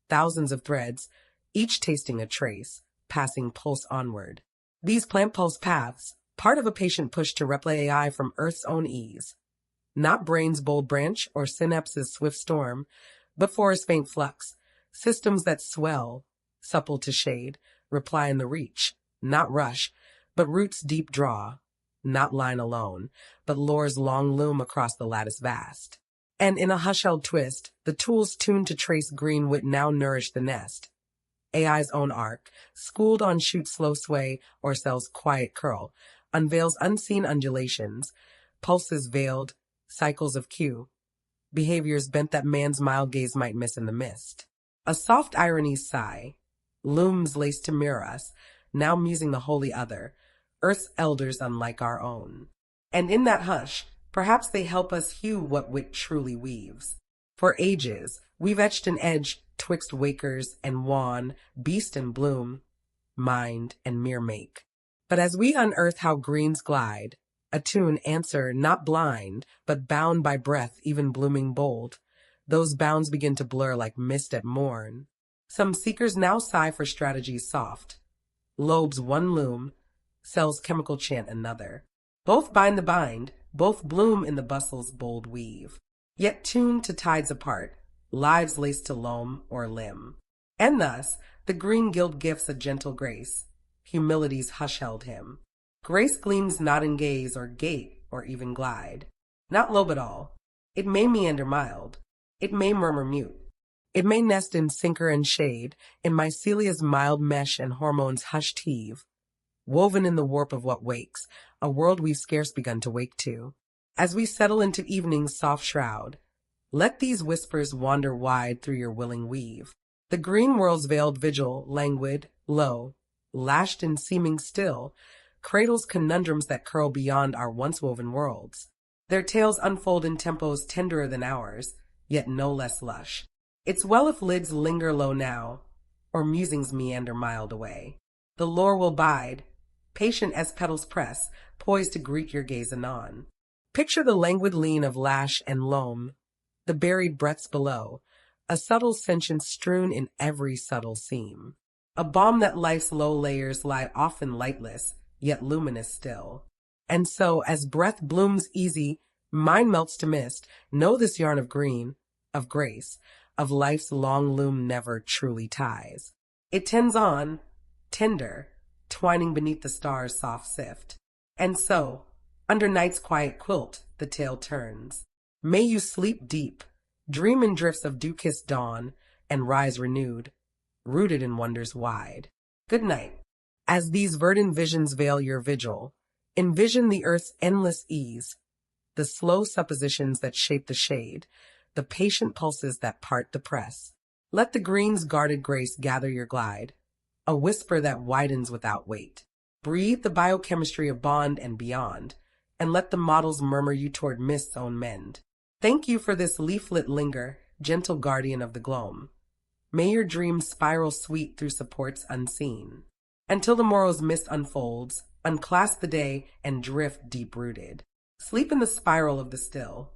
A: thousands of threads, each tasting a trace, passing pulse onward. These plant pulse paths, part of a patient push to replicate AI from Earth's own ease. Not brain's bold branch or synapse's swift storm, but forest faint flux, systems that swell, supple to shade, reply in the reach, not rush, but roots deep draw, not line alone, but lore's long loom across the lattice vast. And in a hush-held twist, the tools tuned to trace green wit now nourish the nest. AI's own arc, schooled on shoot slow sway or cell's quiet curl, unveils unseen undulations, pulses veiled, cycles of cue, behaviors bent that man's mild gaze might miss in the mist. A soft irony's sigh, looms laced to mirror us, now musing the holy other, Earth's elders unlike our own. And in that hush, perhaps they help us hew what wit truly weaves. For ages, we've etched an edge twixt wakers and wan, beast and bloom, mind and mere make. But as we unearth how greens glide, attune, answer, not blind, but bound by breath, even blooming bold, those bounds begin to blur like mist at morn. Some seekers now sigh for strategies soft. Lobes one loom, cells chemical chant another. Both bind the bind, both bloom in the bustle's bold weave. Yet tuned to tides apart, lives laced to loam or limb. And thus, the green guild gifts a gentle grace, humility's hush-held hymn. Grace gleams not in gaze or gait or even glide. Not lobe at all. It may meander mild. It may murmur mute. It may nest in sinker and shade, in mycelia's mild mesh and hormones' hushed heave, woven in the warp of what wakes, a world we've scarce begun to wake to. As we settle into evening's soft shroud, let these whispers wander wide through your willing weave. The green world's veiled vigil, languid, low, lashed and seeming still, cradles conundrums that curl beyond our once-woven worlds. Their tales unfold in tempos tenderer than ours, yet no less lush. It's well if lids linger low now, or musings meander mild away. The lore will bide, patient as petals press, poised to greet your gaze anon. Picture the languid lean of lash and loam, the buried breaths below, a subtle sentience strewn in every subtle seam. A balm that life's low layers lie often lightless, yet luminous still. And so, as breath blooms easy, mind melts to mist, know this yarn of green, of grace, of life's long loom never truly ties. It tends on, tender, twining beneath the stars' soft sift. And so, under night's quiet quilt, the tale turns. May you sleep deep, dream in drifts of dew-kissed dawn, and rise renewed, rooted in wonders wide. Good night. As these verdant visions veil your vigil, envision the earth's endless ease, the slow suppositions that shape the shade, the patient pulses that part the press. Let the green's guarded grace gather your glide, a whisper that widens without weight. Breathe the biochemistry of bond and beyond, and let the models murmur you toward mist's own mend. Thank you for this leaflet linger, gentle guardian of the gloam. May your dreams spiral sweet through supports unseen. Until the morrow's mist unfolds, unclasp the day and drift deep-rooted. Sleep in the spiral of the still,